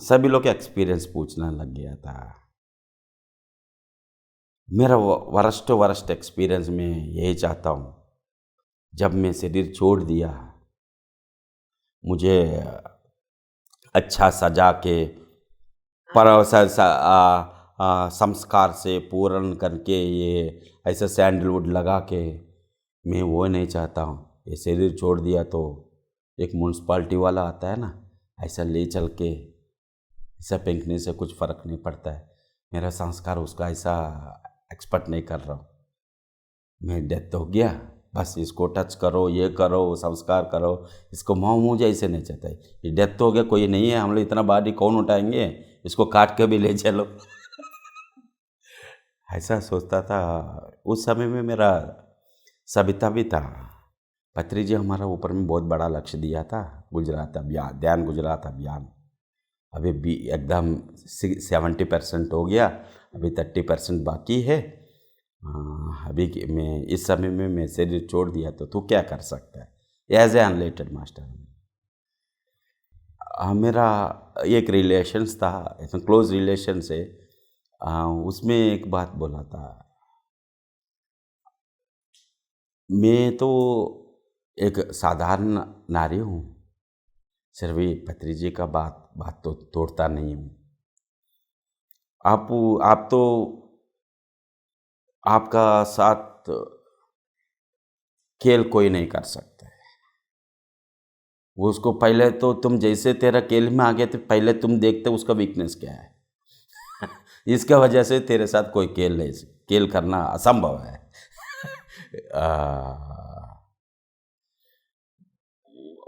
सभी लोग का एक्सपीरियंस पूछने लग गया था। मेरा वर्स्ट एक्सपीरियंस में यही चाहता हूँ, जब मैं शरीर छोड़ दिया, मुझे अच्छा सजा के पर संस्कार से पूर्ण करके ये ऐसा सैंडलवुड लगा के, मैं वो नहीं चाहता हूँ। ये शरीर छोड़ दिया तो एक म्यूनसिपाल्टी वाला आता है ना, ऐसा ले चल के ऐसा फेंकने से कुछ फ़र्क नहीं पड़ता है। मेरा संस्कार उसका ऐसा एक्सपर्ट नहीं कर रहा हूँ। मैं डेथ हो गया, बस इसको टच करो, ये करो, संस्कार करो, इसको मुझे ऐसे नहीं चाहता है। ये डेथ हो गया, कोई नहीं है, हम लोग इतना बारी कौन उठाएंगे, इसको काट के भी ले चलो ऐसा सोचता था। उस समय में मेरा सविता भी था। पत्री जी हमारा ऊपर में बहुत बड़ा लक्ष्य दिया था, गुजरात अभियान, ध्यान गुजरात अभियान। अभी भी एकदम 70% हो गया, अभी 30% बाकी है। अभी मैं इस समय में मैं शरीर छोड़ दिया तो तू क्या कर सकता है एज ए अनरिलेटेड मास्टर। मेरा एक रिलेशंस था, ऐसा क्लोज रिलेशन से, उसमें एक बात बोला था। मैं तो एक साधारण नारी हूँ, सिर्फ ये पत्री जी का बात तो तोड़ता नहीं हूँ। आप तो आपका साथ खेल कोई नहीं कर सकता है। वो उसको पहले तो तुम जैसे तेरा खेल में आ गए थे, पहले तुम देखते उसका वीकनेस क्या है इसका वजह से तेरे साथ कोई खेल करना असंभव है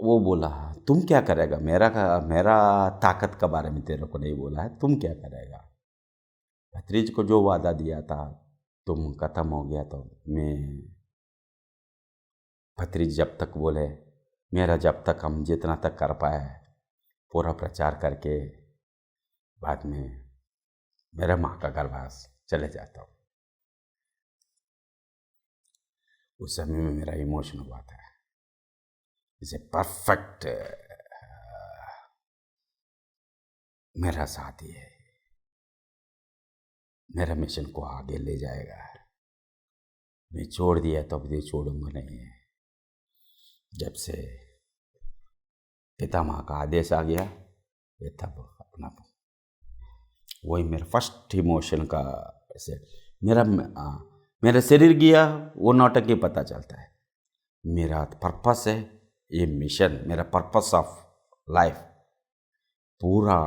वो बोला तुम क्या करेगा, मेरा ताकत के बारे में तेरे को नहीं बोला है, तुम क्या करेगा। भत्रीज को जो वादा दिया था तुम खत्म हो गया, तो मैं भत्रीज जब तक बोले, मेरा जब तक हम जितना तक कर पाए पूरा प्रचार करके बाद में मेरा माँ का गर्भवास चले जाता हूँ। उस समय में मेरा इमोशन हुआ था, इसे परफेक्ट मेरा साथी है, मेरा मिशन को आगे ले जाएगा। मैं छोड़ दिया तो अब छोड़ूंगा नहीं है। जब से पिता माँ का आदेश आ गया, ये तब अपना वही मेरा फर्स्ट इमोशन का ऐसे मेरा शरीर गया, वो नौटंकी पता चलता है। मेरा पर्पस है, ये मिशन, मेरा पर्पस ऑफ लाइफ पूरा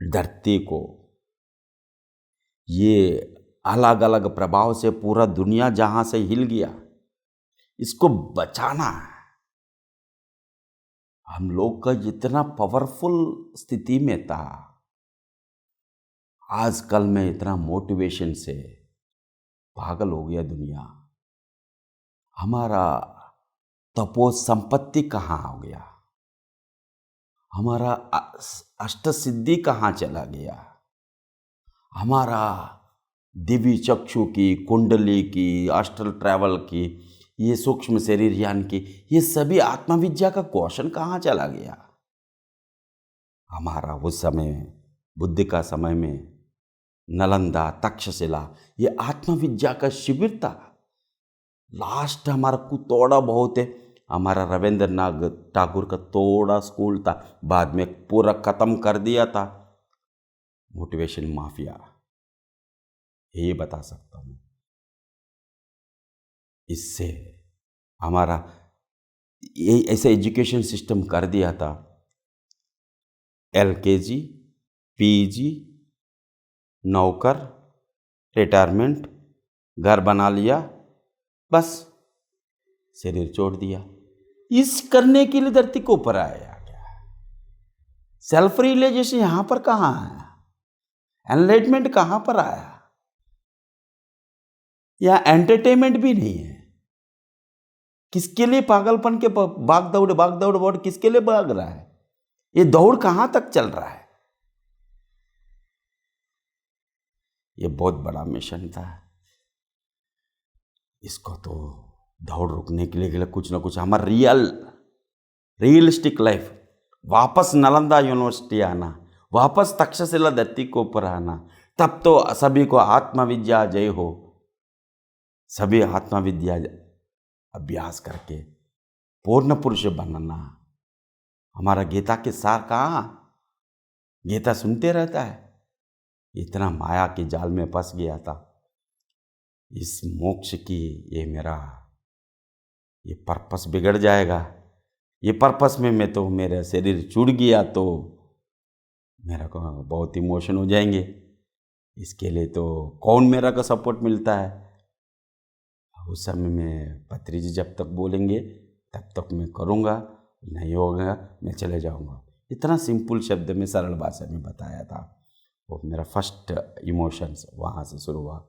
धरती को ये अलग अलग प्रभाव से पूरा दुनिया जहाँ से हिल गया, इसको बचाना है। हम लोग का जितना पावरफुल स्थिति में था, आजकल में इतना मोटिवेशन से पागल हो गया दुनिया। हमारा तपो संपत्ति कहाँ हो गया, हमारा अष्ट सिद्धि कहाँ चला गया, हमारा दिव्य चक्षु की, कुंडली की, अस्ट्रल ट्रैवल की, ये सूक्ष्म शरीर यान की, ये सभी आत्मविद्या का क्वेश्चन कहाँ चला गया। हमारा उस समय बुद्ध का समय में नालंदा, तक्षशिला, ये आत्मविद्या का शिविर था। लास्ट हमारा कुछ थोड़ा बहुत है, हमारा रविंद्रनाथ ठाकुर का थोड़ा स्कूल था, बाद में पूरा ख़त्म कर दिया था मोटिवेशन माफिया, ये बता सकता हूँ। इससे हमारा ये ऐसे एजुकेशन सिस्टम कर दिया था, LKG, PG, नौकर, रिटायरमेंट, घर बना लिया, बस शरीर छोड़ दिया। इस करने के लिए धरती को ऊपर आया गया। सेल्फ रियलाइजेशन यहाँ पर कहाँ आया, एनलाइटमेंट कहाँ पर आया, या एंटरटेनमेंट भी नहीं है। किसके लिए पागलपन के भाग दौड़ किसके लिए भाग रहा है, ये दौड़ कहाँ तक चल रहा है। ये बहुत बड़ा मिशन था, इसको तो दौड़ रुकने के लिए कुछ ना कुछ हमारा रियलिस्टिक लाइफ, वापस नालंदा यूनिवर्सिटी आना, वापस तक्षशिला धरती को ऊपर आना, तब तो सभी को आत्मविद्या जय हो, सभी आत्मविद्या अभ्यास करके पूर्ण पुरुष बनना। हमारा गीता के सार कहाँ, गीता सुनते रहता है, इतना माया के जाल में फंस गया था। इस मोक्ष की ये मेरा ये पर्पस बिगड़ जाएगा, ये पर्पस में मैं तो मेरा शरीर छूट गया तो मेरा को बहुत इमोशन हो जाएंगे। इसके लिए तो कौन मेरा का सपोर्ट मिलता है। उस समय में पत्री जी जब तक बोलेंगे तब तक मैं करूँगा, नहीं होगा मैं चले जाऊँगा। इतना सिंपल शब्द में सरल भाषा में बताया था। वो मेरा फर्स्ट इमोशंस वहाँ से शुरू हुआ।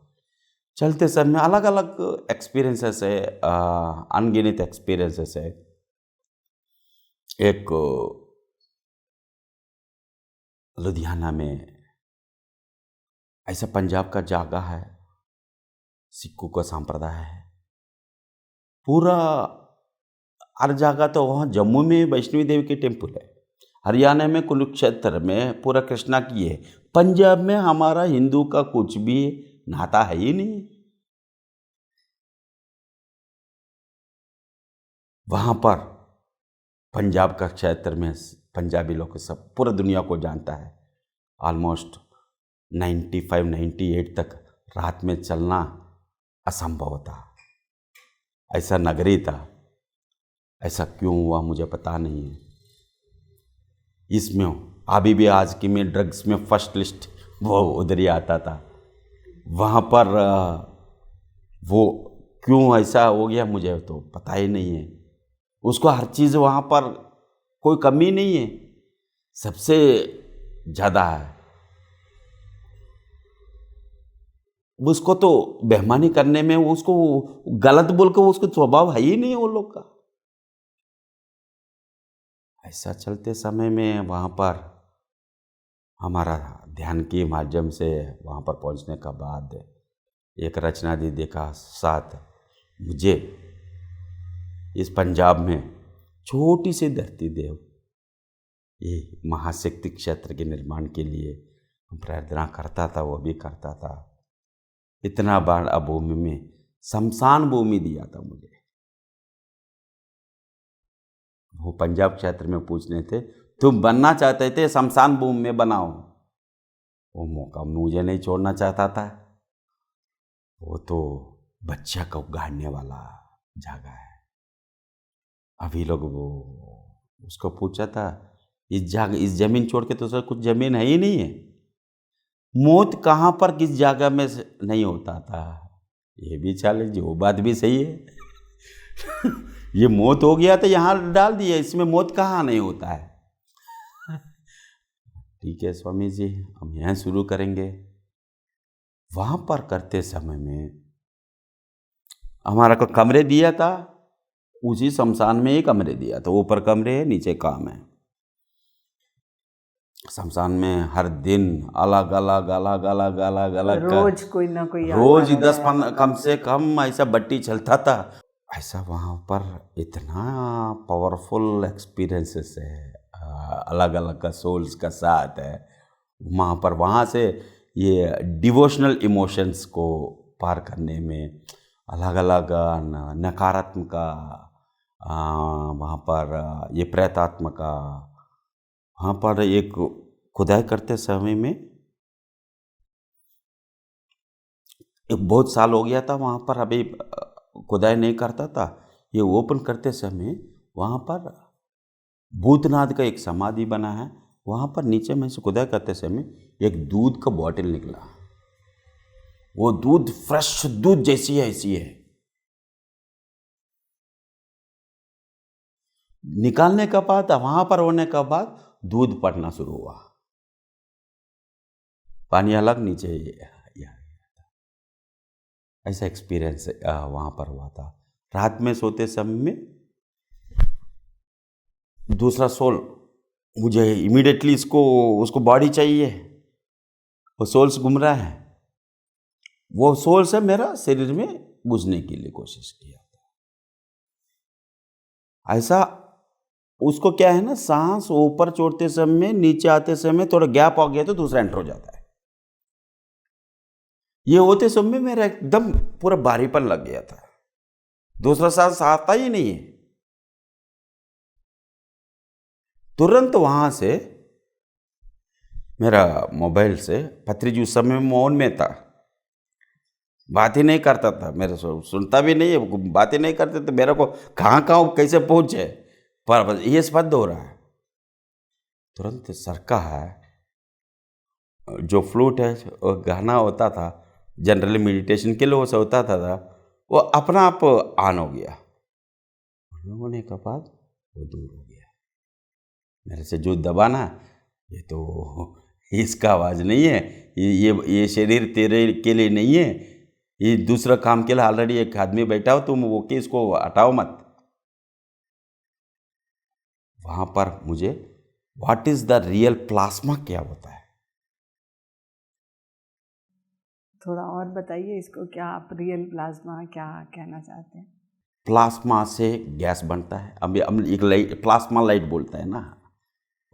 चलते समय अलग अलग एक्सपीरियंसेस है, अनगिनत एक्सपीरियंसेस है। एक लुधियाना में ऐसा पंजाब का जागा है, सिखों का संप्रदाय है, पूरा हर जगह तो वहाँ जम्मू में वैष्णवी देवी की टेम्पल है, हरियाणा में कुरुक्षेत्र में पूरा कृष्णा की है, पंजाब में हमारा हिंदू का कुछ भी नाता है ही नहीं। वहाँ पर पंजाब का क्षेत्र में पंजाबी लोग सब पूरा दुनिया को जानता है। ऑलमोस्ट 95-98 तक रात में चलना असंभव था, ऐसा नगरी था। ऐसा क्यों हुआ मुझे पता नहीं है। इसमें अभी भी आज की में ड्रग्स में फर्स्ट लिस्ट वो उधर ही आता था। वहाँ पर वो क्यों ऐसा हो गया मुझे तो पता ही नहीं है। उसको हर चीज़ वहाँ पर कोई कमी नहीं है, सबसे ज़्यादा है। उसको तो बेईमानी करने में उसको गलत बोल कर उसको स्वभाव है ही नहीं वो लोग का। ऐसा चलते समय में वहाँ पर हमारा ध्यान के माध्यम से वहाँ पर पहुँचने का बाद एक रचना दीदी का साथ मुझे इस पंजाब में छोटी सी धरती देव ये महाशक्ति क्षेत्र के निर्माण के लिए प्रार्थना करता था, वो भी करता था। इतना बड़ा भूमि में शमशान भूमि दिया था मुझे। वो पंजाब क्षेत्र में पूछने थे तुम बनना चाहते थे शमशान भूमि में बनाओ, वो मौका मुझे नहीं छोड़ना चाहता था। वो तो बच्चा को उगाड़ने वाला जगह है। अभी लोग वो उसको पूछा था इस जमीन छोड़ के तो सर कुछ जमीन है ही नहीं है। मौत कहाँ पर किस जगह में नहीं होता था, ये भी चैलेंज, वो बात भी सही है। ये मौत हो गया तो यहाँ डाल दिया, इसमें मौत कहाँ नहीं होता है। ठीक है स्वामी जी, हम यहाँ शुरू करेंगे। वहाँ पर करते समय में हमारा को कमरे दिया था, उसी शमशान में ही कमरे दिया, तो ऊपर कमरे है, नीचे काम है। शमशान में हर दिन अलग अलग अलग अलग अलग अलग रोज कोई ना कोई रोज आता 10-15 कम से कम ऐसा बट्टी चलता था। ऐसा वहाँ पर इतना पावरफुल एक्सपीरियंसेस है, अलग अलग का सोल्स का साथ है वहाँ पर। वहाँ से ये डिवोशनल इमोशंस को पार करने में अलग अलग नकारात्मक वहाँ पर ये प्रेतात्मा का, वहाँ पर एक खुदाई करते समय में एक बहुत साल हो गया था वहाँ पर, अभी खुदाई नहीं करता था। ये ओपन करते समय वहाँ पर भूतनाथ का एक समाधि बना है, वहाँ पर नीचे में से खुदाई करते समय एक दूध का बॉटल निकला। वो दूध फ्रेश दूध जैसी है ऐसी है। निकालने का बाद, वहाँ पर होने का बाद दूध पड़ना शुरू हुआ, पानी अलग नीचे ऐसा एक्सपीरियंस वहाँ पर हुआ था। रात में सोते समय में दूसरा सोल मुझे इमीडिएटली उसको बॉडी चाहिए, वो सोल से घूम रहा है, वो सोल से मेरा शरीर में घुसने के लिए कोशिश किया था। ऐसा उसको क्या है ना, सांस ऊपर छोड़ते समय नीचे आते समय थोड़ा गैप आ गया तो दूसरा एंटर हो जाता है। ये होते समय मेरा एकदम पूरा भारीपन लग गया था, दूसरा सांस आता ही नहीं है। तुरंत वहां से मेरा मोबाइल से पत्री उस समय मौन में था, बात ही नहीं करता था, मेरे सुनता भी नहीं है, बात ही नहीं करते तो मेरे को कहाँ कैसे पहुंचे, पर ये स्पष्ट हो रहा है। तुरंत सरका है जो फ्लूट है, वो गाना होता था जनरली मेडिटेशन के लिए वो होता था, वो अपना आप ऑन हो गया। होने के बाद वो दूर हो गया। मेरे से जो दबाना, ये तो इसका आवाज़ नहीं है, ये शरीर तेरे के लिए नहीं है, ये दूसरा काम के लिए ऑलरेडी एक आदमी बैठा हो, तुम वो कि इसको हटाओ मत। वहाँ पर मुझे what is the real plasma क्या होता है, थोड़ा और बताइए इसको, क्या आप रियल प्लाज्मा क्या कहना चाहते हैं? प्लाज्मा से गैस बनता है। अभी हम एक लाइट प्लाज्मा लाइट बोलता है ना,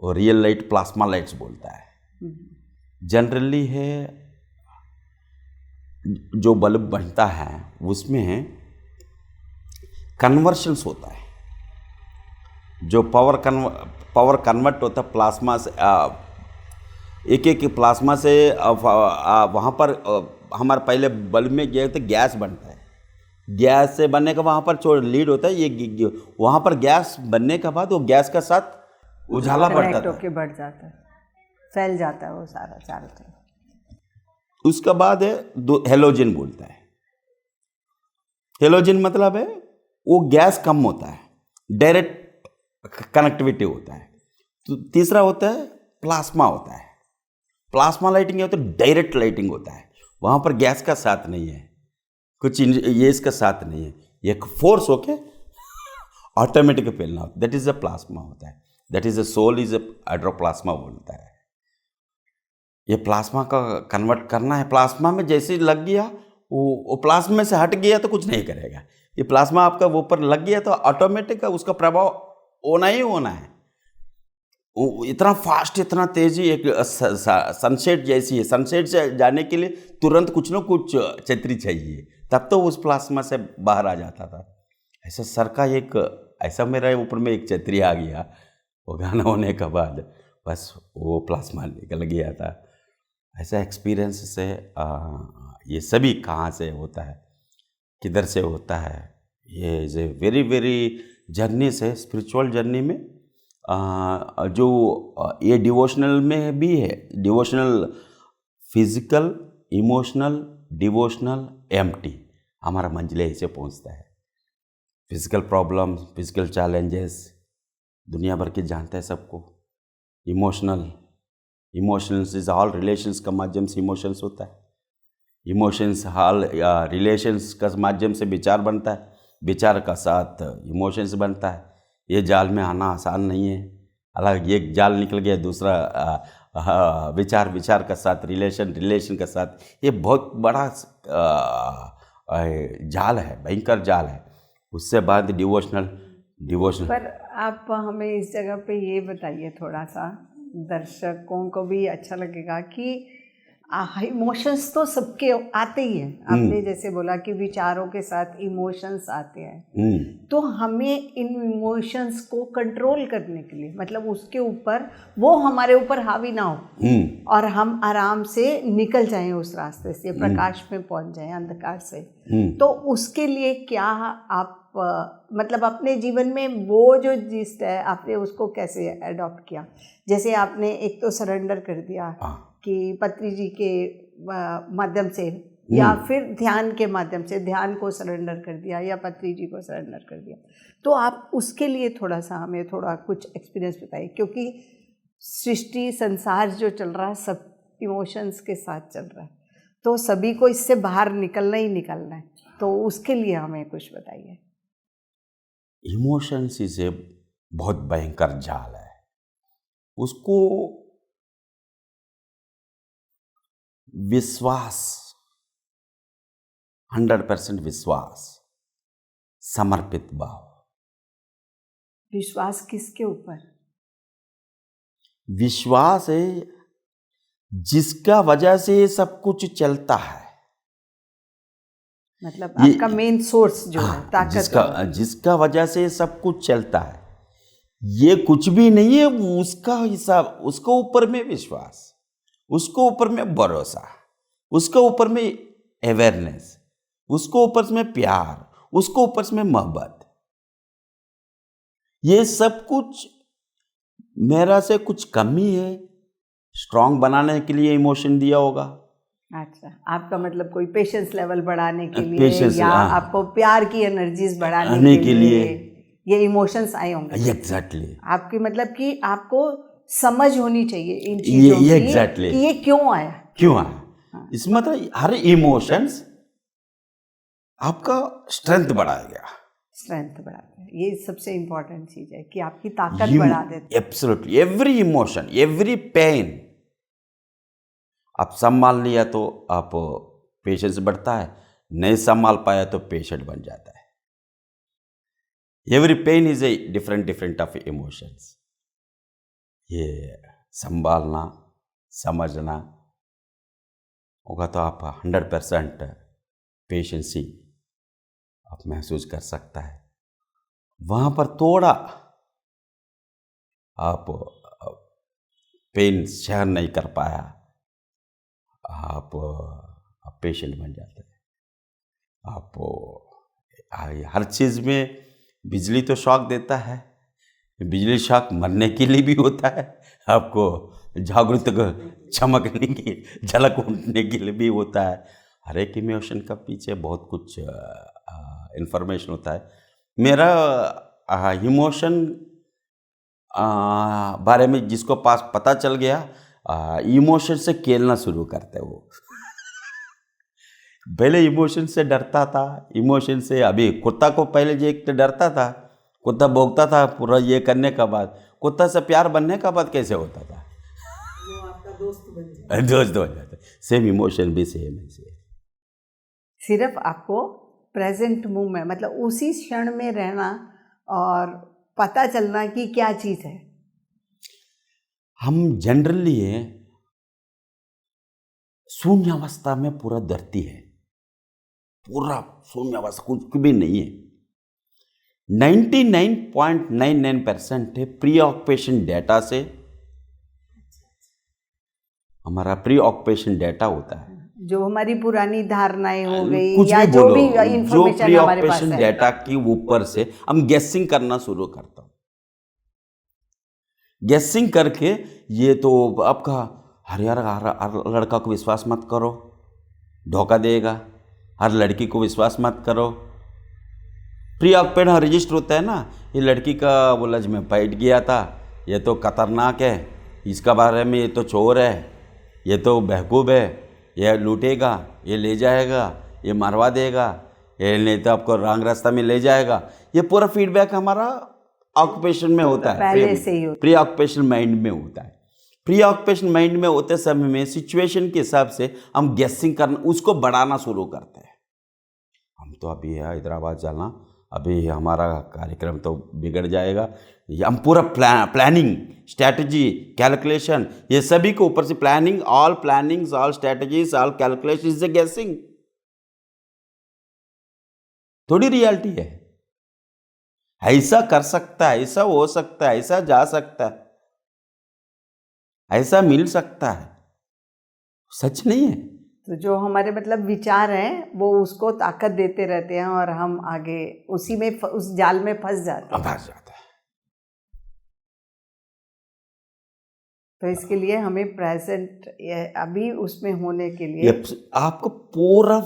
और रियल लाइट प्लाज्मा लाइट्स बोलता है। जनरली है जो बल्ब बनता है उसमें कन्वर्शंस होता है, जो पावर कन्वर्ट होता है प्लाज्मा से, एक प्लाज्मा से वहाँ पर हमारे पहले बल्ब में गए तो गैस बनता है, गैस से बनने का वहाँ पर जो लीड होता है ये वहाँ पर गैस बनने के बाद वो गैस का साथ उजाला बढ़ता है, बढ़ जाता है, फैल जाता है वो सारा चारों तरफ। उसका बाद है हेलोजन बोलता है। हेलोजन मतलब है वो गैस कम होता है, डायरेक्ट कनेक्टिविटी होता है। तो तीसरा होता है प्लाज्मा होता है। प्लाज्मा लाइटिंग होता है डायरेक्ट लाइटिंग होता है, वहाँ पर गैस का साथ नहीं है, कुछ ये इसका साथ नहीं है, एक फोर्स होके ऑटोमेटिक फैलना होता है, दैट इज अ प्लाज्मा होता है, that is a sol is a hydroplasma बोलता है। ये प्लाज्मा का कन्वर्ट करना है, प्लाज्मा में जैसे लग गया वो प्लाज्मा में से हट गया तो कुछ नहीं करेगा, ये प्लाज्मा आपका ऊपर लग गया तो ऑटोमेटिक उसका प्रभाव होना ही होना है। इतना फास्ट, इतना तेजी, एक सनसेट जैसी है, सनसेट से जाने के लिए तुरंत कुछ ना कुछ छतरी चाहिए, तब तो उस प्लाज्मा से बाहर आ जाता था। ऐसा सर का एक ऐसा मेरा ऊपर में एक छतरी आ गया, वो गाना होने के बाद बस वो प्लाज्मा निकल गया था। ऐसा एक्सपीरियंस से ये सभी कहाँ से होता है, किधर से होता है, ये is a very very journey से स्पिरिचुअल जर्नी में जो ये डिवोशनल में भी है, devotional physical, emotional, devotional, empty, हमारा मंजिल ऐसे पहुंचता है। फिजिकल प्रॉब्लम्स, फिजिकल चैलेंजेस दुनिया भर के जानते हैं सबको। इमोशंस इज ऑल रिलेशंस का माध्यम से इमोशंस होता है, इमोशंस ऑल रिलेशंस का माध्यम से विचार बनता है, विचार का साथ इमोशंस बनता है। ये जाल में आना आसान नहीं है। अलग एक जाल निकल गया, दूसरा विचार का साथ रिलेशन का साथ, ये बहुत बड़ा जाल है, भयंकर जाल है। उससे बाद डिवोशनल। पर आप हमें इस जगह पे ये बताइए थोड़ा सा, दर्शकों को भी अच्छा लगेगा कि इमोशंस तो सबके आते ही हैं। आपने जैसे बोला कि विचारों के साथ इमोशंस आते हैं, तो हमें इन इमोशंस को कंट्रोल करने के लिए, मतलब उसके ऊपर वो हमारे ऊपर हावी ना हो और हम आराम से निकल जाएं उस रास्ते से, प्रकाश में पहुंच जाएं अंधकार से, तो उसके लिए क्या आप मतलब अपने जीवन में वो जो जिस्ट है आपने उसको कैसे अडॉप्ट किया? जैसे आपने एक तो सरेंडर कर दिया कि पत्री जी के माध्यम से, या फिर ध्यान के माध्यम से ध्यान को सरेंडर कर दिया, या पत्री जी को सरेंडर कर दिया, तो आप उसके लिए थोड़ा सा हमें थोड़ा कुछ एक्सपीरियंस बताइए, क्योंकि सृष्टि संसार जो चल रहा है सब इमोशंस के साथ चल रहा है, तो सभी को इससे बाहर निकलना ही निकलना है, तो उसके लिए हमें कुछ बताइए। इमोशंस इसे बहुत भयंकर जाल है, उसको विश्वास, 100% विश्वास, समर्पित भाव। विश्वास किसके ऊपर? विश्वास है जिसका वजह से ये सब कुछ चलता है, मतलब आपका मेन सोर्स जो है, ताकत जिसका वजह से सब कुछ चलता है, ये कुछ भी नहीं है, उसका हिसाब, उसके ऊपर में विश्वास, उसके ऊपर में भरोसा, उसके ऊपर में अवेयरनेस, उसके ऊपर में प्यार, उसके ऊपर में मोहब्बत, ये सब कुछ मेरा से कुछ कमी है, स्ट्रांग बनाने के लिए इमोशन दिया होगा। अच्छा, आपका मतलब कोई पेशेंस लेवल बढ़ाने के लिए, या आपको प्यार की एनर्जीज बढ़ाने के लिए ये इमोशंस आए होंगे। एग्जैक्टली। आपकी मतलब कि आपको समझ होनी चाहिए इन चीजों की, exactly. कि ये क्यों आया। हाँ। इस मतलब हर इमोशंस आपका स्ट्रेंथ बढ़ाएगा, ये सबसे इम्पोर्टेंट चीज है कि आपकी ताकत बढ़ा देता है। Absolutely, every emotion, every pain आप संभाल लिया तो आप पेशेंस बढ़ता है, नहीं संभाल पाया तो पेशेंट बन जाता है। Every pain is a different of emotions. ये संभालना, समझना होगा तो आप 100% पेशेंसी आप महसूस कर सकता है। वहाँ पर थोड़ा आप पेन सहन नहीं कर पाया, आप पेशेंट बन जाते हैं। आप हर चीज़ में, बिजली तो शॉक देता है, बिजली शॉक मरने के लिए भी होता है, आपको जागृत चमकने की, झलक उठने के लिए भी होता है। हर एक इमोशन का पीछे बहुत कुछ इन्फॉर्मेशन होता है। मेरा इमोशन बारे में जिसको पास पता चल गया, इमोशन से खेलना शुरू करते वो। पहले इमोशन से डरता था, इमोशन से, अभी कुत्ता को पहले जो एक तो डरता था, कुत्ता भौंकता था पूरा ये करने का बाद, कुत्ता से प्यार बनने का बाद कैसे होता था, वो आपका दोस्त बन जाता। सेम इमोशन भी सेम है। सिर्फ आपको प्रेजेंट मोमेंट, मतलब उसी क्षण में रहना और पता चलना कि क्या चीज़ है। हम जनरली शून्यावस्था में पूरा धरती है, पूरा शून्यावस्था, कुछ भी नहीं है। 99.99% है प्री ऑक्यूपेशन डेटा से, हमारा प्री ऑक्यूपेशन डेटा होता है, जो हमारी पुरानी धारणाएं हो गई, या जो भी इंफॉर्मेशन हमारे पास है, डेटा के ऊपर से हम गेसिंग करना शुरू करता हूँ। गेसिंग करके ये तो आपका हर लड़का को विश्वास मत करो, धोखा देगा, हर लड़की को विश्वास मत करो। प्री ऑक्यूपेशन रजिस्टर होता है ना, ये लड़की का बोला जी मैं बैठ गया था, ये तो खतरनाक है, इसका बारे में, ये तो चोर है, ये तो बेवकूफ़ है, ये लूटेगा, ये ले जाएगा, ये मरवा देगा, ये नहीं तो आपको रॉन्ग रास्ता में ले जाएगा। ये पूरा फीडबैक हमारा ऑक्यूपेशन में होता है, पहले से ही होता प्री ऑक्यूपेशन माइंड में होता है। प्री ऑक्यूपेशन माइंड में होते समय में सिचुएशन के हिसाब से हम गेसिंग करना, उसको बढ़ाना शुरू करते हैं। हम तो अभी है हैदराबाद जाना, अभी हमारा कार्यक्रम तो बिगड़ जाएगा। हम पूरा प्लानिंग, स्ट्रैटेजी, कैलकुलेशन, ये सभी के ऊपर से planning, all plannings, all strategies, all calculation is a गेसिंग, थोड़ी रियलिटी है। ऐसा कर सकता है, ऐसा हो सकता है, ऐसा जा सकता है, ऐसा मिल सकता है, सच नहीं है। तो जो हमारे मतलब विचार हैं वो उसको ताकत देते रहते हैं और हम आगे उसी में उस जाल में फंस जाते हैं। फंस जाता है। तो इसके लिए हमें प्रेजेंट अभी उसमें होने के लिए आपको पूरा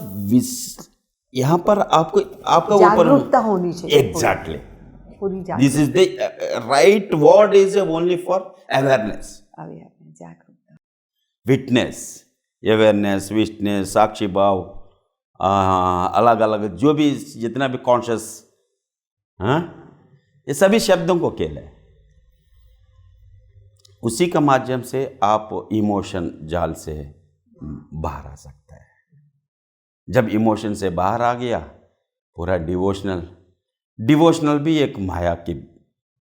यहाँ पर आपको आपका जागरूकता होनी चाहिए। एग्जैक्टली, पूरी this is the right word is only for awareness, जागरूकता, विटनेस, अवेयरनेस, विटनेस, साक्षी भाव, अलग अलग जो भी जितना भी कॉन्शियस, हाँ, ये सभी शब्दों को खेल है। उसी का माध्यम से आप इमोशन जाल से बाहर आ सकता है। जब इमोशन से बाहर आ गया, पूरा डिवोशनल भी एक माया की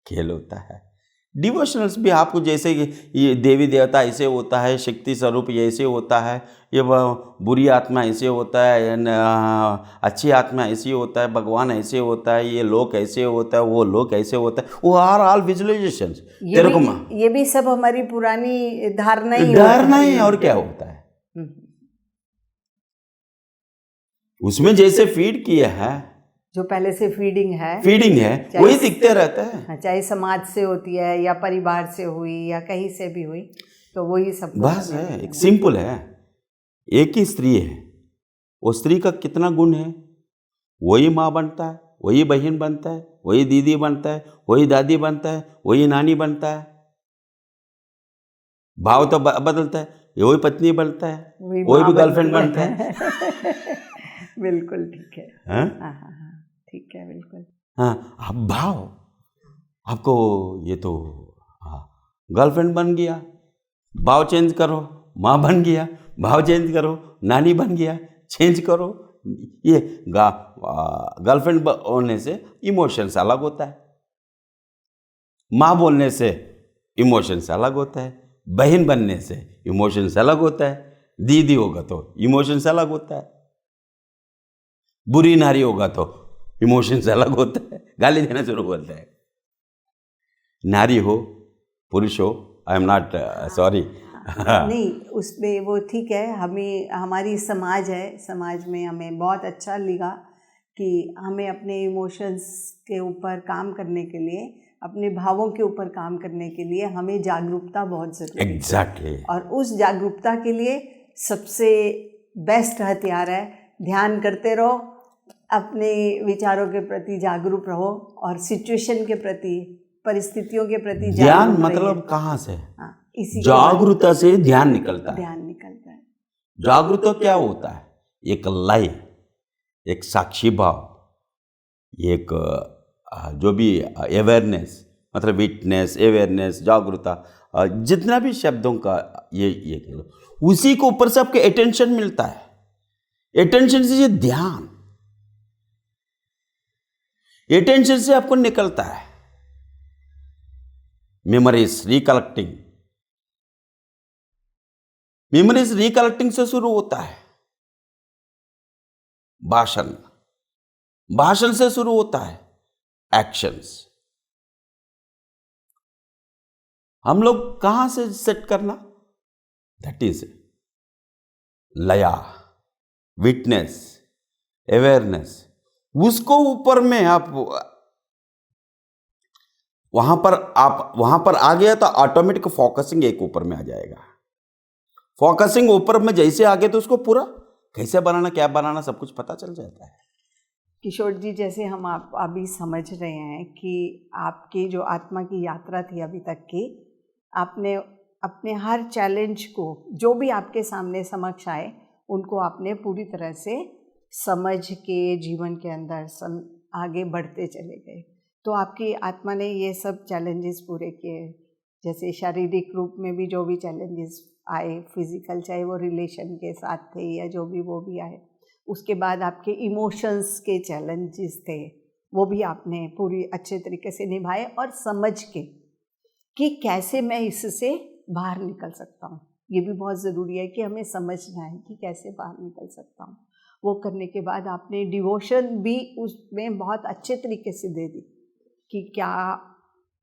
खेल होता है। डिवोशनल्स भी आपको जैसे कि ये देवी देवता ऐसे होता है, शक्ति स्वरूप ये ऐसे होता है, ये बुरी आत्मा ऐसे होता है, अच्छी आत्मा ऐसी होता है, भगवान ऐसे होता है, ये लोक ऐसे होता है, वो लोक ऐसे होता है, वो आर ऑल विजुअलाइजेशंस। ये भी सब हमारी पुरानी धारणा ही और क्या होता है उसमें जैसे फीड किया है, जो पहले से फीडिंग है वही दिखते रहता है। चाहे समाज से होती है या परिवार से हुई या कहीं से भी हुई, तो वही सब बस है। एक सिंपल है, एक ही स्त्री है, वो स्त्री का कितना गुण है, वही माँ बनता है, वही बहन बनता है, वही दीदी बनता है, वही दादी बनता है, वही नानी बनता है। भाव तो बदलता है, वही पत्नी बनता है, वही भी गर्लफ्रेंड बनता है। बिल्कुल ठीक है। हाँ, ठीक है, बिल्कुल। हाँ, अब भाव आपको ये तो गर्लफ्रेंड बन गया, भाव चेंज करो, माँ बन गया, भाव चेंज करो, नानी बन गया, चेंज करो। ये गर्लफ्रेंड होने से इमोशंस अलग होता है, माँ बोलने से इमोशंस अलग होता है, बहन बनने से इमोशंस अलग होता है, दीदी होगा तो इमोशंस अलग होता है, बुरी नारी होगा तो इमोशंस अलग होता है, गाली देना शुरू होता है। नारी हो पुरुष हो, आई एम नॉट सॉरी, नहीं उसमें वो ठीक है। हमें हमारी समाज है, समाज में हमें बहुत अच्छा लगा कि हमें अपने इमोशंस के ऊपर काम करने के लिए, अपने भावों के ऊपर काम करने के लिए हमें जागरूकता बहुत ज़रूरी है। एग्जैक्टली। और उस जागरूकता के लिए सबसे बेस्ट हथियार है ध्यान करते रहो, अपने विचारों के प्रति जागरूक रहो और सिचुएशन के प्रति, परिस्थितियों के प्रति ध्यान मतलब कहाँ से? इसी जागरूकता से ध्यान निकलता है। ध्यान निकलता है। जागरूकता क्या होता है? एक लय, एक साक्षी भाव, एक जो भी अवेयरनेस, मतलब विटनेस, अवेयरनेस, जागरूकता, जितना भी शब्दों का ये उसी के ऊपर से आपके अटेंशन मिलता है। अटेंशन से ये ध्यान, अटेंशन से आपको निकलता है मेमोरीज रिकलेक्टिंग। मेमोरीज रिकलेक्टिंग से शुरू होता है भाषण, भाषण से शुरू होता है एक्शंस। हम लोग कहां से सेट करना, दैट इज लया, विटनेस, अवेयरनेस, उसको ऊपर में आप वहां पर आ गया तो ऑटोमेटिक फोकसिंग एक ऊपर में आ जाएगा। फोकसिंग ऊपर में जैसे आ गया तो उसको पूरा कैसे बनाना, क्या बनाना, सब कुछ पता चल जाता है। किशोर जी, जैसे हम आप अभी समझ रहे हैं कि आपकी जो आत्मा की यात्रा थी अभी तक की, आपने अपने हर चैलेंज को, जो भी आपके सामने समक्ष आए, उनको आपने पूरी तरह से समझ के जीवन के अंदर आगे बढ़ते चले गए। तो आपकी आत्मा ने ये सब चैलेंजेस पूरे किए, जैसे शारीरिक रूप में भी जो भी चैलेंजेस आए, फिजिकल, चाहे वो रिलेशन के साथ थे या जो भी वो भी आए। उसके बाद आपके इमोशंस के चैलेंजेस थे, वो भी आपने पूरी अच्छे तरीके से निभाए, और समझ के कि कैसे मैं इससे बाहर निकल सकता हूँ। ये भी बहुत ज़रूरी है कि हमें समझना है कि कैसे बाहर निकल सकता हूँ। वो करने के बाद आपने डिवोशन भी उसमें बहुत अच्छे तरीके से दे दी कि क्या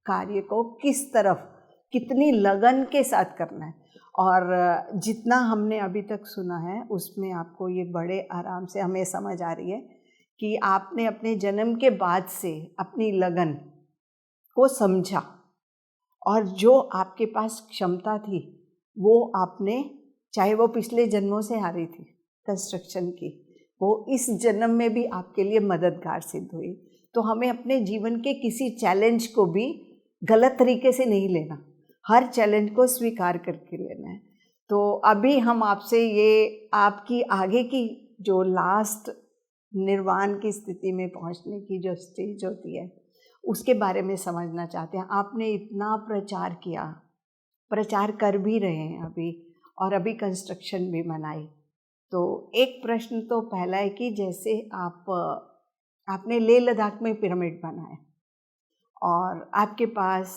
कार्य को किस तरफ कितनी लगन के साथ करना है। और जितना हमने अभी तक सुना है उसमें आपको ये बड़े आराम से हमें समझ आ रही है कि आपने अपने जन्म के बाद से अपनी लगन को समझा, और जो आपके पास क्षमता थी वो आपने, चाहे वो पिछले जन्मों से आ रही थी कंस्ट्रक्शन की, वो इस जन्म में भी आपके लिए मददगार सिद्ध हुई। तो हमें अपने जीवन के किसी चैलेंज को भी गलत तरीके से नहीं लेना, हर चैलेंज को स्वीकार करके लेना है। तो अभी हम आपसे ये आपकी आगे की जो लास्ट निर्वाण की स्थिति में पहुंचने की जो स्टेज होती है उसके बारे में समझना चाहते हैं। आपने इतना प्रचार किया, प्रचार कर भी रहे हैं अभी, और अभी कंस्ट्रक्शन भी बनाई। तो एक प्रश्न तो पहला है कि जैसे आपने लेह लद्दाख में पिरामिड बनाए, और आपके पास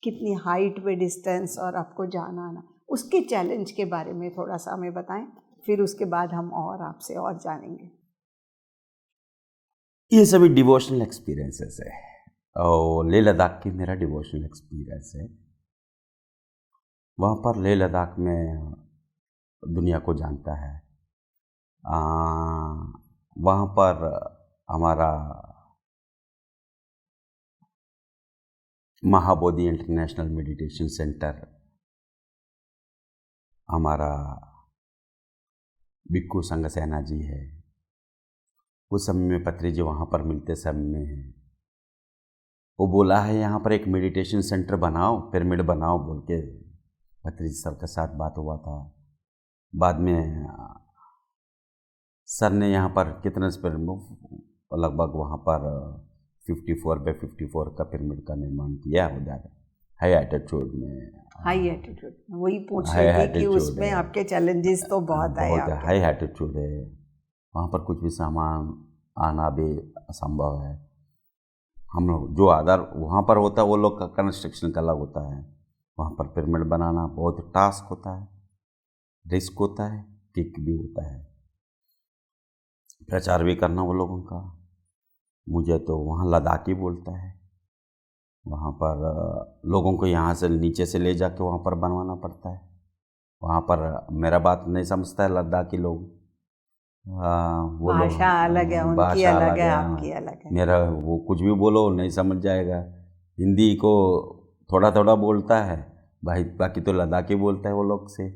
कितनी हाइट पे डिस्टेंस और आपको जाना आना, उसके चैलेंज के बारे में थोड़ा सा हमें बताएं, फिर उसके बाद हम और आपसे और जानेंगे। ये सभी डिवोशनल एक्सपीरियंसेस है, और लेह लद्दाख की मेरा डिवोशनल एक्सपीरियंस है। वहाँ पर लेह लद्दाख में दुनिया को जानता है। वहाँ पर हमारा महाबोधि इंटरनेशनल मेडिटेशन सेंटर, हमारा भिक्खू संगसेना जी है। उस समय में पत्री जी वहाँ पर मिलते समय में वो बोला है यहाँ पर एक मेडिटेशन सेंटर बनाओ, पिरामिड बनाओ बोल के पत्री जी सर के साथ बात हुआ था। बाद में सर ने यहाँ पर कितने लगभग वहाँ पर 54 बाय 54 का पिरामिड का निर्माण किया उधर हाई एल्टीट्यूड में। हाई एल्टीट्यूड वही पूछ रही थी कि उसमें आपके चैलेंजेस तो बहुत आए। बहुत हाई एल्टीट्यूड है, वहाँ पर कुछ भी सामान आना भी असंभव है। हम लोग जो आधार वहाँ पर होता है वो लोग का कंस्ट्रक्शन का अलग होता है। वहाँ पर पिरामिड बनाना बहुत टास्क होता है, रिस्क होता है, किक भी होता है, प्रचार भी करना वो लोगों का। मुझे तो वहाँ लद्दाखी बोलता है, वहाँ पर लोगों को यहाँ से नीचे से ले जाके वहाँ पर बनवाना पड़ता है। वहाँ पर मेरा बात नहीं समझता है लद्दाखी लोग, वो भाषा अलग है, उनकी अलग है, आपकी अलग है। मेरा वो कुछ भी बोलो नहीं समझ जाएगा। हिंदी को थोड़ा थोड़ा बोलता है भाई, बाकी तो लद्दाखी बोलता है वो लोग से।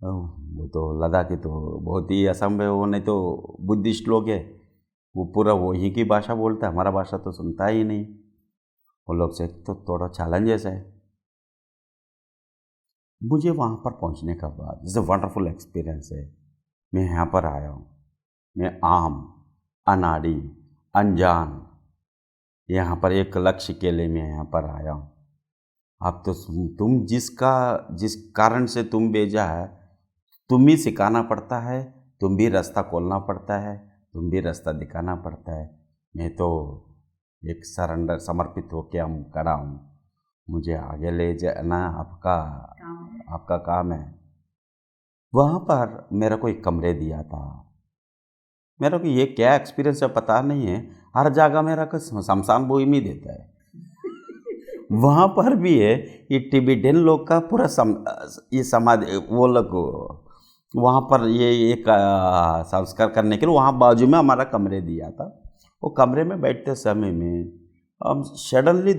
वो तो लद्दाखी तो बहुत ही असंभव है। वो नहीं तो बुद्धिस्ट लोग है, वो पूरा वही की भाषा बोलता है, हमारा भाषा तो सुनता ही नहीं। वो लोग से तो थोड़ा चैलेंजेस है। मुझे वहाँ पर पहुँचने का बाद जैसे वंडरफुल एक्सपीरियंस है। मैं यहाँ पर आया हूँ, मैं आम, अनाड़ी, अनजान, यहाँ पर एक लक्ष्य के लिए मैं यहाँ पर आया हूँ। अब तो तुम जिस कारण से तुम भेजा है तुम ही सिखाना पड़ता है, तुम भी रास्ता खोलना पड़ता है, तुम भी रास्ता दिखाना पड़ता है। मैं तो एक सरेंडर समर्पित होकर हम खड़ा हूँ, मुझे आगे ले जाना आपका काम है। वहाँ पर मेरे को एक कमरे दिया था। मेरे को ये क्या एक्सपीरियंस है पता नहीं है, हर जगह मेरा को शमशान भूमि देता है। वहाँ पर भी है ये टिबेटियन लोग का पूरा ये समाधि, वो लोग वहाँ पर ये एक संस्कार करने के लिए वहाँ बाजू में हमारा कमरे दिया था। वो कमरे में बैठते समय में हम सडनली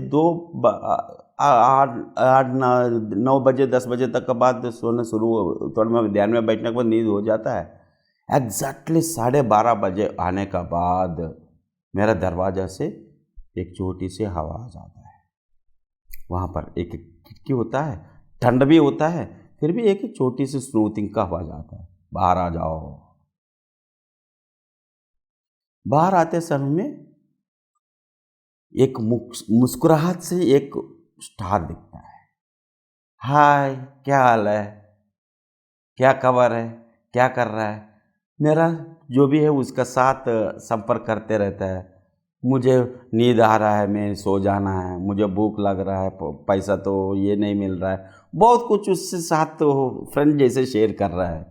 9 बजे 10 बजे तक के बाद सोने शुरू, थोड़ा में ध्यान में बैठने के बाद नींद हो जाता है। एग्जैक्टली 12:30 बजे आने का बाद मेरा दरवाज़ा से एक छोटी सी हवा आ जाता है। वहाँ पर एक खिड़की होता है, ठंड भी होता है, फिर भी एक छोटी सी स्नूथिंग का आवाज़ आता है, बाहर आ जाओ। बाहर आते समय में एक मुस्कुराहट से एक स्टार दिखता है। हाय, क्या हाल है, क्या खबर है, क्या कर रहा है, मेरा जो भी है उसका साथ संपर्क करते रहता है। मुझे नींद आ रहा है, मैं सो जाना है, मुझे भूख लग रहा है, पैसा तो ये नहीं मिल रहा है, बहुत कुछ उससे साथ तो फ्रेंड जैसे शेयर कर रहा है।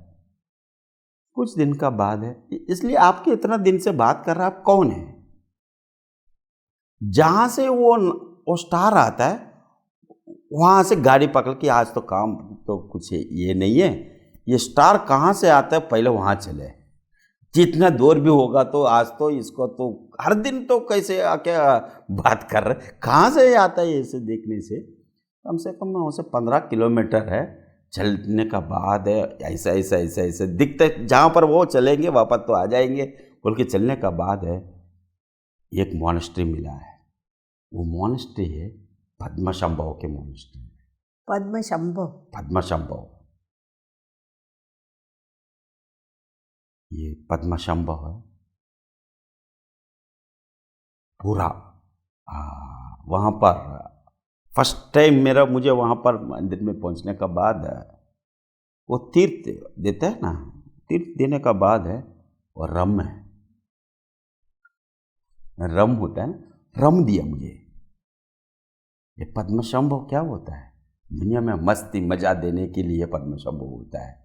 कुछ दिन का बाद है, इसलिए आपके इतना दिन से बात कर रहा है, आप कौन है? जहाँ से वो स्टार आता है वहाँ से गाड़ी पकड़ के आज तो काम तो कुछ ये नहीं है, ये स्टार कहाँ से आता है पहले वहाँ चले। जितना दूर भी होगा तो आज तो इसको तो हर दिन तो कैसे आके बात कर रहे, कहाँ से आता है इसे देखने से कम वहाँ से 15 किलोमीटर है, चलने का बाद है ऐसा ऐसा ऐसा ऐसा दिखते, जहाँ पर वो चलेंगे वापस तो आ जाएंगे बोल के चलने का बाद है। एक मॉनेस्ट्री मिला है, वो मॉनेस्ट्री है पद्मशंभव के मॉनेस्ट्री। पद्मशंभव ये पद्मशंभव है पूरा। वहाँ पर फर्स्ट टाइम मुझे वहाँ पर मंदिर में पहुँचने का बाद वो तीर्थ देता है ना, तीर्थ देने का बाद है और रम है, रम होता है ना, रम दिया मुझे। ये पद्मशंभव क्या होता है? दुनिया में मस्ती मजा देने के लिए पद्मशंभव होता है।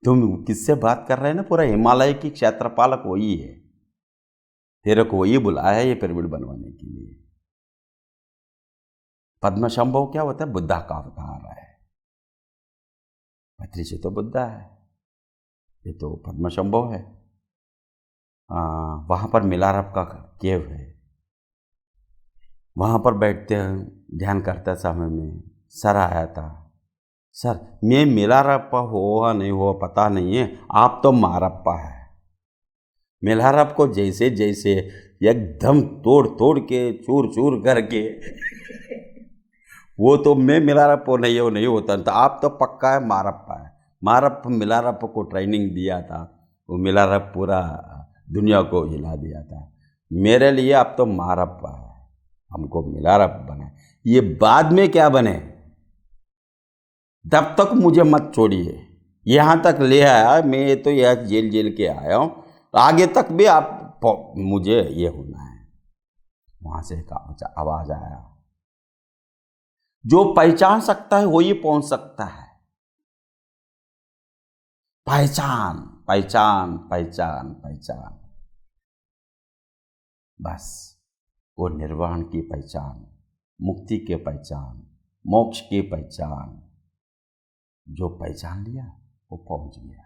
तुम किससे बात कर रहे हैं ना, पूरा हिमालय की क्षेत्रपालक वही है, तेरे को वही बुलाया है ये पिरामिड बनवाने के लिए। पद्मशंभव क्या होता है? बुद्धा का अवतार है, पत्री से तो बुद्धा है, ये तो पद्मशंभव है। वहाँ पर मिलारप का केव है, वहाँ पर बैठते हैं ध्यान करते समय में सर आया था, सर मैं मिलारप्पा हुआ नहीं हुआ पता नहीं है, आप तो मारप्पा है। मिलारप को जैसे जैसे एकदम तोड़ तोड़ के चूर चूर करके वो तो मैं मिलारप्पा नहीं होता था, आप तो पक्का है मारप्पा है। मारप्पा मिलारप्पा को ट्रेनिंग दिया था, वो मिलारप पूरा दुनिया को हिला दिया था। मेरे लिए आप तो मारप्पा है, हमको मिलारप बने, ये बाद में क्या बने तब तक मुझे मत छोड़िए। यहाँ तक ले आया मैं, तो यह जेल के आया हूँ, आगे तक भी आप मुझे ये होना है। वहाँ से एक आवाज़ आया, जो पहचान सकता है वही पहुँच सकता है। पहचान पहचान पहचान पहचान, बस वो निर्वाण की पहचान, मुक्ति की पहचान, मोक्ष की पहचान, जो पहचान लिया वो पहुंच गया।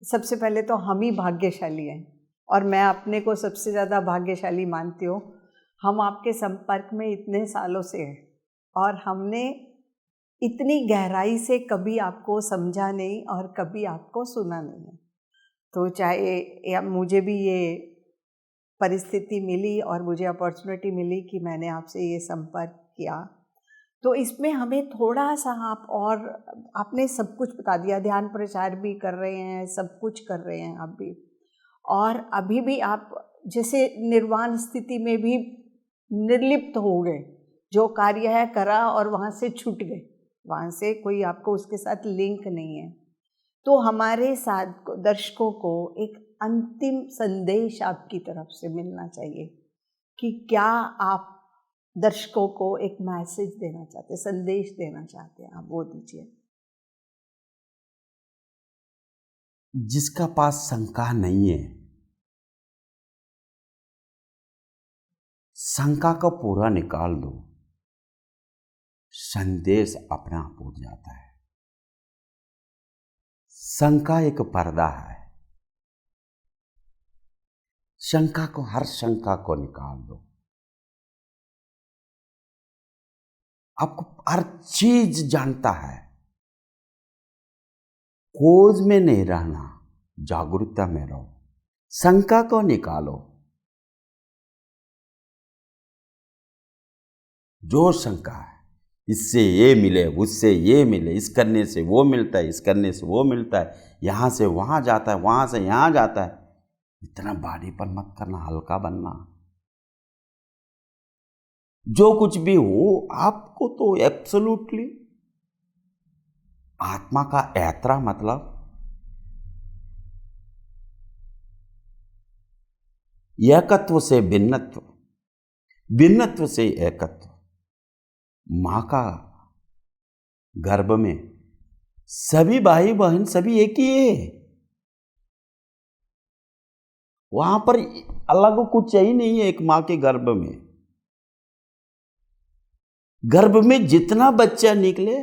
सबसे पहले तो हम ही भाग्यशाली हैं, और मैं अपने को सबसे ज़्यादा भाग्यशाली मानती हूँ। हम आपके संपर्क में इतने सालों से हैं और हमने इतनी गहराई से कभी आपको समझा नहीं और कभी आपको सुना नहीं है। तो चाहे मुझे भी ये परिस्थिति मिली और मुझे अपॉर्चुनिटी मिली कि मैंने आपसे ये संपर्क किया, तो इसमें हमें थोड़ा सा आप, और आपने सब कुछ बता दिया, ध्यान प्रचार भी कर रहे हैं, सब कुछ कर रहे हैं आप भी, और अभी भी आप जैसे निर्वाण स्थिति में भी निर्लिप्त हो गए, जो कार्य है करा और वहाँ से छूट गए, वहाँ से कोई आपको उसके साथ लिंक नहीं है। तो हमारे साथ दर्शकों को एक अंतिम संदेश आपकी तरफ से मिलना चाहिए कि क्या आप दर्शकों को एक मैसेज देना चाहते, संदेश देना चाहते हैं, आप वो दीजिए। जिसका पास शंका नहीं है, शंका को पूरा निकाल दो, संदेश अपना आप हो जाता है। शंका एक पर्दा है, शंका को, हर शंका को निकाल दो, आपको हर चीज जानता है। खोज में नहीं रहना, जागरूकता में रहो, शंका को निकालो। जो शंका है, इससे ये मिले, उससे ये मिले, इस करने से वो मिलता है, इस करने से वो मिलता है, यहाँ से वहाँ जाता है, वहाँ से यहाँ जाता है, इतना भारीपन मत करना, हल्का बनना। जो कुछ भी हो आपको तो एब्सोल्युटली आत्मा का यात्रा मतलब एकत्व से भिन्नत्व, भिन्नत्व से एकत्व। मां का गर्भ में सभी भाई बहन सभी एक ही है, वहां पर अलग कुछ ही नहीं है। एक मां के गर्भ में, गर्भ में जितना बच्चा निकले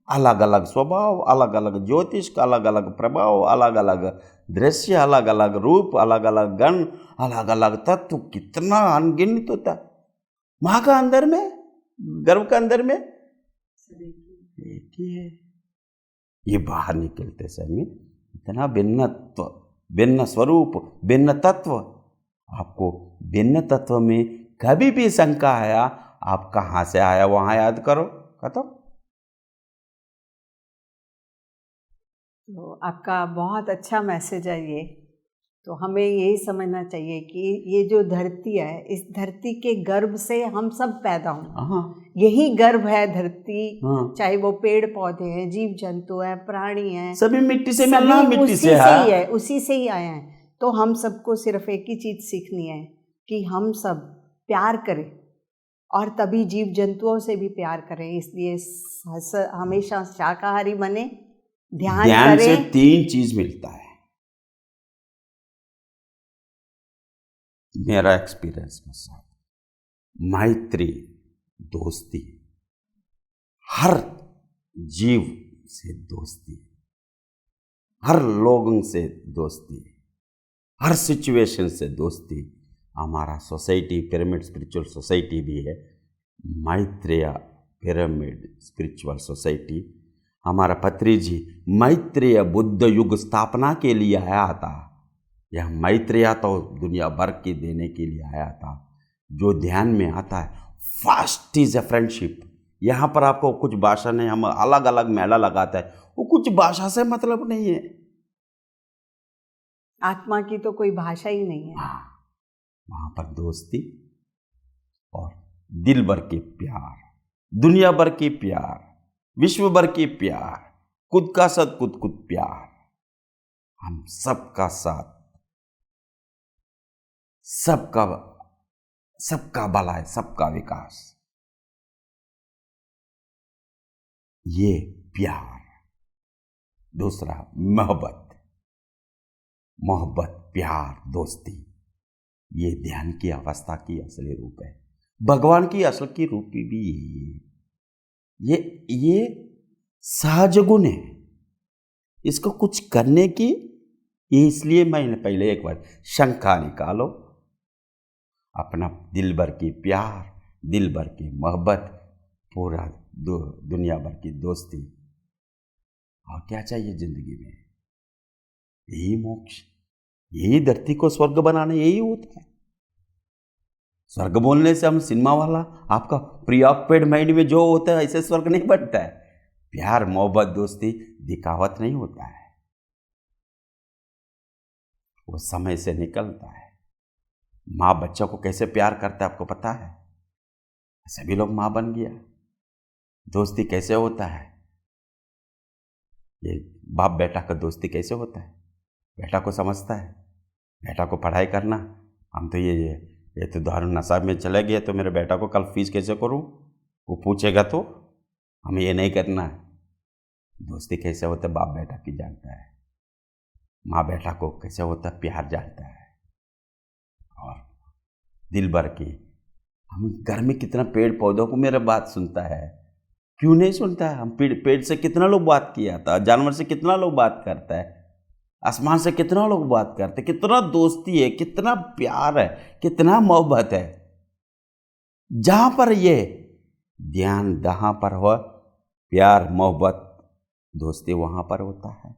अलग अलग स्वभाव, अलग अलग ज्योतिष का अलग अलग प्रभाव, अलग अलग दृश्य, अलग अलग रूप, अलग अलग गण, अलग अलग तत्व, कितना अनगिनत होता है मां का अंदर में, गर्भ का अंदर में एक ही है। ये बाहर निकलते समय इतना भिन्नत्व, भिन्न स्वरूप, भिन्न तत्व। आपको भिन्न तत्व में कभी भी शंका आया, आप कहां से आया वहां याद करो, खत्म। तो आपका बहुत अच्छा मैसेज है ये। तो हमें यही समझना चाहिए कि ये जो धरती है, इस धरती के गर्भ से हम सब पैदा हुए। हाँ, यही गर्भ है धरती। हाँ। चाहे वो पेड़ पौधे हैं, जीव जंतु है, प्राणी हैं, सभी मिट्टी से मिलना, सभी मिट्टी उसी से से ही है, उसी से ही आए हैं। तो हम सबको सिर्फ एक ही चीज सीखनी है कि हम सब प्यार करें, और तभी जीव जंतुओं से भी प्यार करें। इसलिए हमेशा शाकाहारी बने, ध्यान से करें। 3 चीज मिलता है, मेरा एक्सपीरियंस के साथ। मैत्री, दोस्ती, हर जीव से दोस्ती, हर लोगों से दोस्ती, हर सिचुएशन से दोस्ती। हमारा सोसाइटी पिरामिड स्पिरिचुअल सोसाइटी भी है, मैत्रेय पिरामिड स्पिरिचुअल सोसाइटी। हमारा पत्री जी मैत्रेय बुद्ध युग स्थापना के लिए आया था। यह मैत्रेय तो दुनिया भर की देने के लिए आया था। जो ध्यान में आता है, फास्ट इज ए फ्रेंडशिप। यहाँ पर आपको कुछ भाषा नहीं, हम अलग अलग मेला लगाता है, वो कुछ भाषा से मतलब नहीं है। आत्मा की तो कोई भाषा ही नहीं है। हाँ, वहां पर दोस्ती और दिल भर के प्यार, दुनिया भर के प्यार, विश्व भर के प्यार, खुद का साथ खुद प्यार, हम सबका साथ, सबका भला, सबका विकास, ये प्यार। दूसरा मोहब्बत, प्यार, दोस्ती, ये ध्यान की अवस्था की असली रूप है। भगवान की असल की रूप भी यही है। ये सहज गुण है, इसको कुछ करने की, इसलिए मैंने पहले एक बार शंका निकालो, अपना दिल भर की प्यार, दिल भर की मोहब्बत, पूरा दुनिया भर की दोस्ती। और क्या चाहिए जिंदगी में? यही मोक्ष, यही धरती को स्वर्ग बनाना, यही होता है। स्वर्ग बोलने से हम सिनेमा वाला, आपका प्रीऑक्युपाइड माइंड में जो होता है ऐसे स्वर्ग नहीं बनता है। प्यार, मोहब्बत, दोस्ती दिखावट नहीं होता है, वो समय से निकलता है। माँ बच्चों को कैसे प्यार करता है आपको पता है? सभी लोग माँ बन गया। दोस्ती कैसे होता है? ये बाप बेटा का दोस्ती कैसे होता है? बेटा को समझता है, बेटा को पढ़ाई करना, हम तो ये तो दारू नशा में चले गए तो मेरे बेटा को कल फीस कैसे करूं, वो पूछेगा तो हमें ये नहीं करना है। दोस्ती कैसे होता है? बाप बेटा की जानता है, माँ बेटा को कैसे होता है? प्यार जानता है। और दिल भर की, हम घर में कितना पेड़ पौधों को मेरा बात सुनता है, क्यों नहीं सुनता है? हम पेड़ से कितना लोग बात किया था, जानवर से कितना लोग बात करता है, आसमान से कितना लोग बात करते, कितना दोस्ती है, कितना प्यार है, कितना मोहब्बत है। जहां पर ये ध्यान, जहां पर हो प्यार, मोहब्बत, दोस्ती, वहां पर होता है।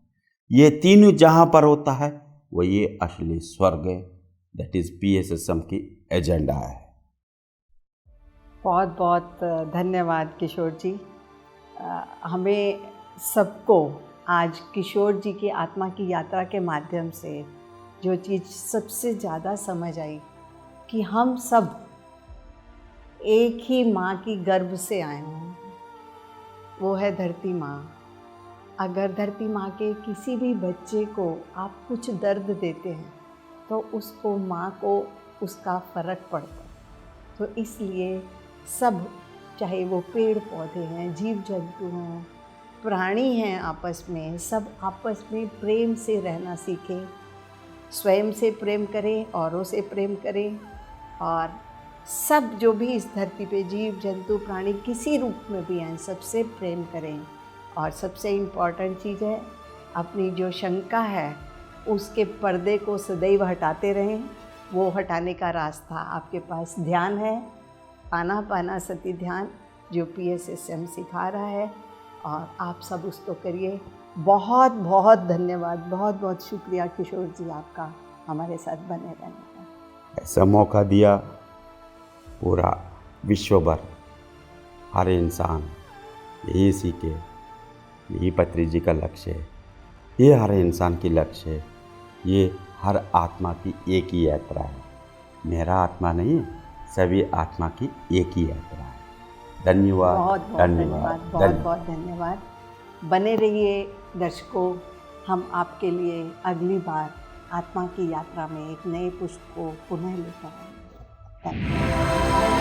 ये तीनों जहां पर होता है वो ये असली स्वर्ग है। दैट इज PSSM की एजेंडा है। बहुत बहुत धन्यवाद किशोर जी। हमें सबको आज किशोर जी की आत्मा की यात्रा के माध्यम से जो चीज़ सबसे ज़्यादा समझ आई कि हम सब एक ही माँ की गर्भ से आए हैं, वो है धरती माँ। अगर धरती माँ के किसी भी बच्चे को आप कुछ दर्द देते हैं तो उसको माँ को उसका फ़र्क पड़ता है। तो इसलिए सब, चाहे वो पेड़ पौधे हैं, जीव जंतु हैं, प्राणी हैं, आपस में सब आपस में प्रेम से रहना सीखें, स्वयं से प्रेम करें, औरों से प्रेम करें, और सब जो भी इस धरती पे जीव जंतु प्राणी किसी रूप में भी हैं सबसे प्रेम करें। और सबसे इम्पॉर्टेंट चीज़ है, अपनी जो शंका है उसके पर्दे को सदैव हटाते रहें। वो हटाने का रास्ता आपके पास ध्यान है, आनापानसति ध्यान, जो PSSM सिखा रहा है, और आप सब उसको करिए। बहुत बहुत धन्यवाद, बहुत बहुत शुक्रिया किशोर जी आपका हमारे साथ बने रहने का। ऐसा मौका दिया। पूरा विश्व भर हर इंसान यही सीखे, यही पत्री जी का लक्ष्य है, ये हर इंसान की लक्ष्य है, ये हर आत्मा की एक ही यात्रा है। मेरा आत्मा नहीं, सभी आत्मा की एक ही यात्रा है। धन्यवाद, बहुत बहुत धन्यवाद, बहुत बहुत धन्यवाद। बने रहिए दर्शकों, हम आपके लिए अगली बार आत्मा की यात्रा में एक नए पुष्प को पुनः लेकर आएंगे। धन्यवाद।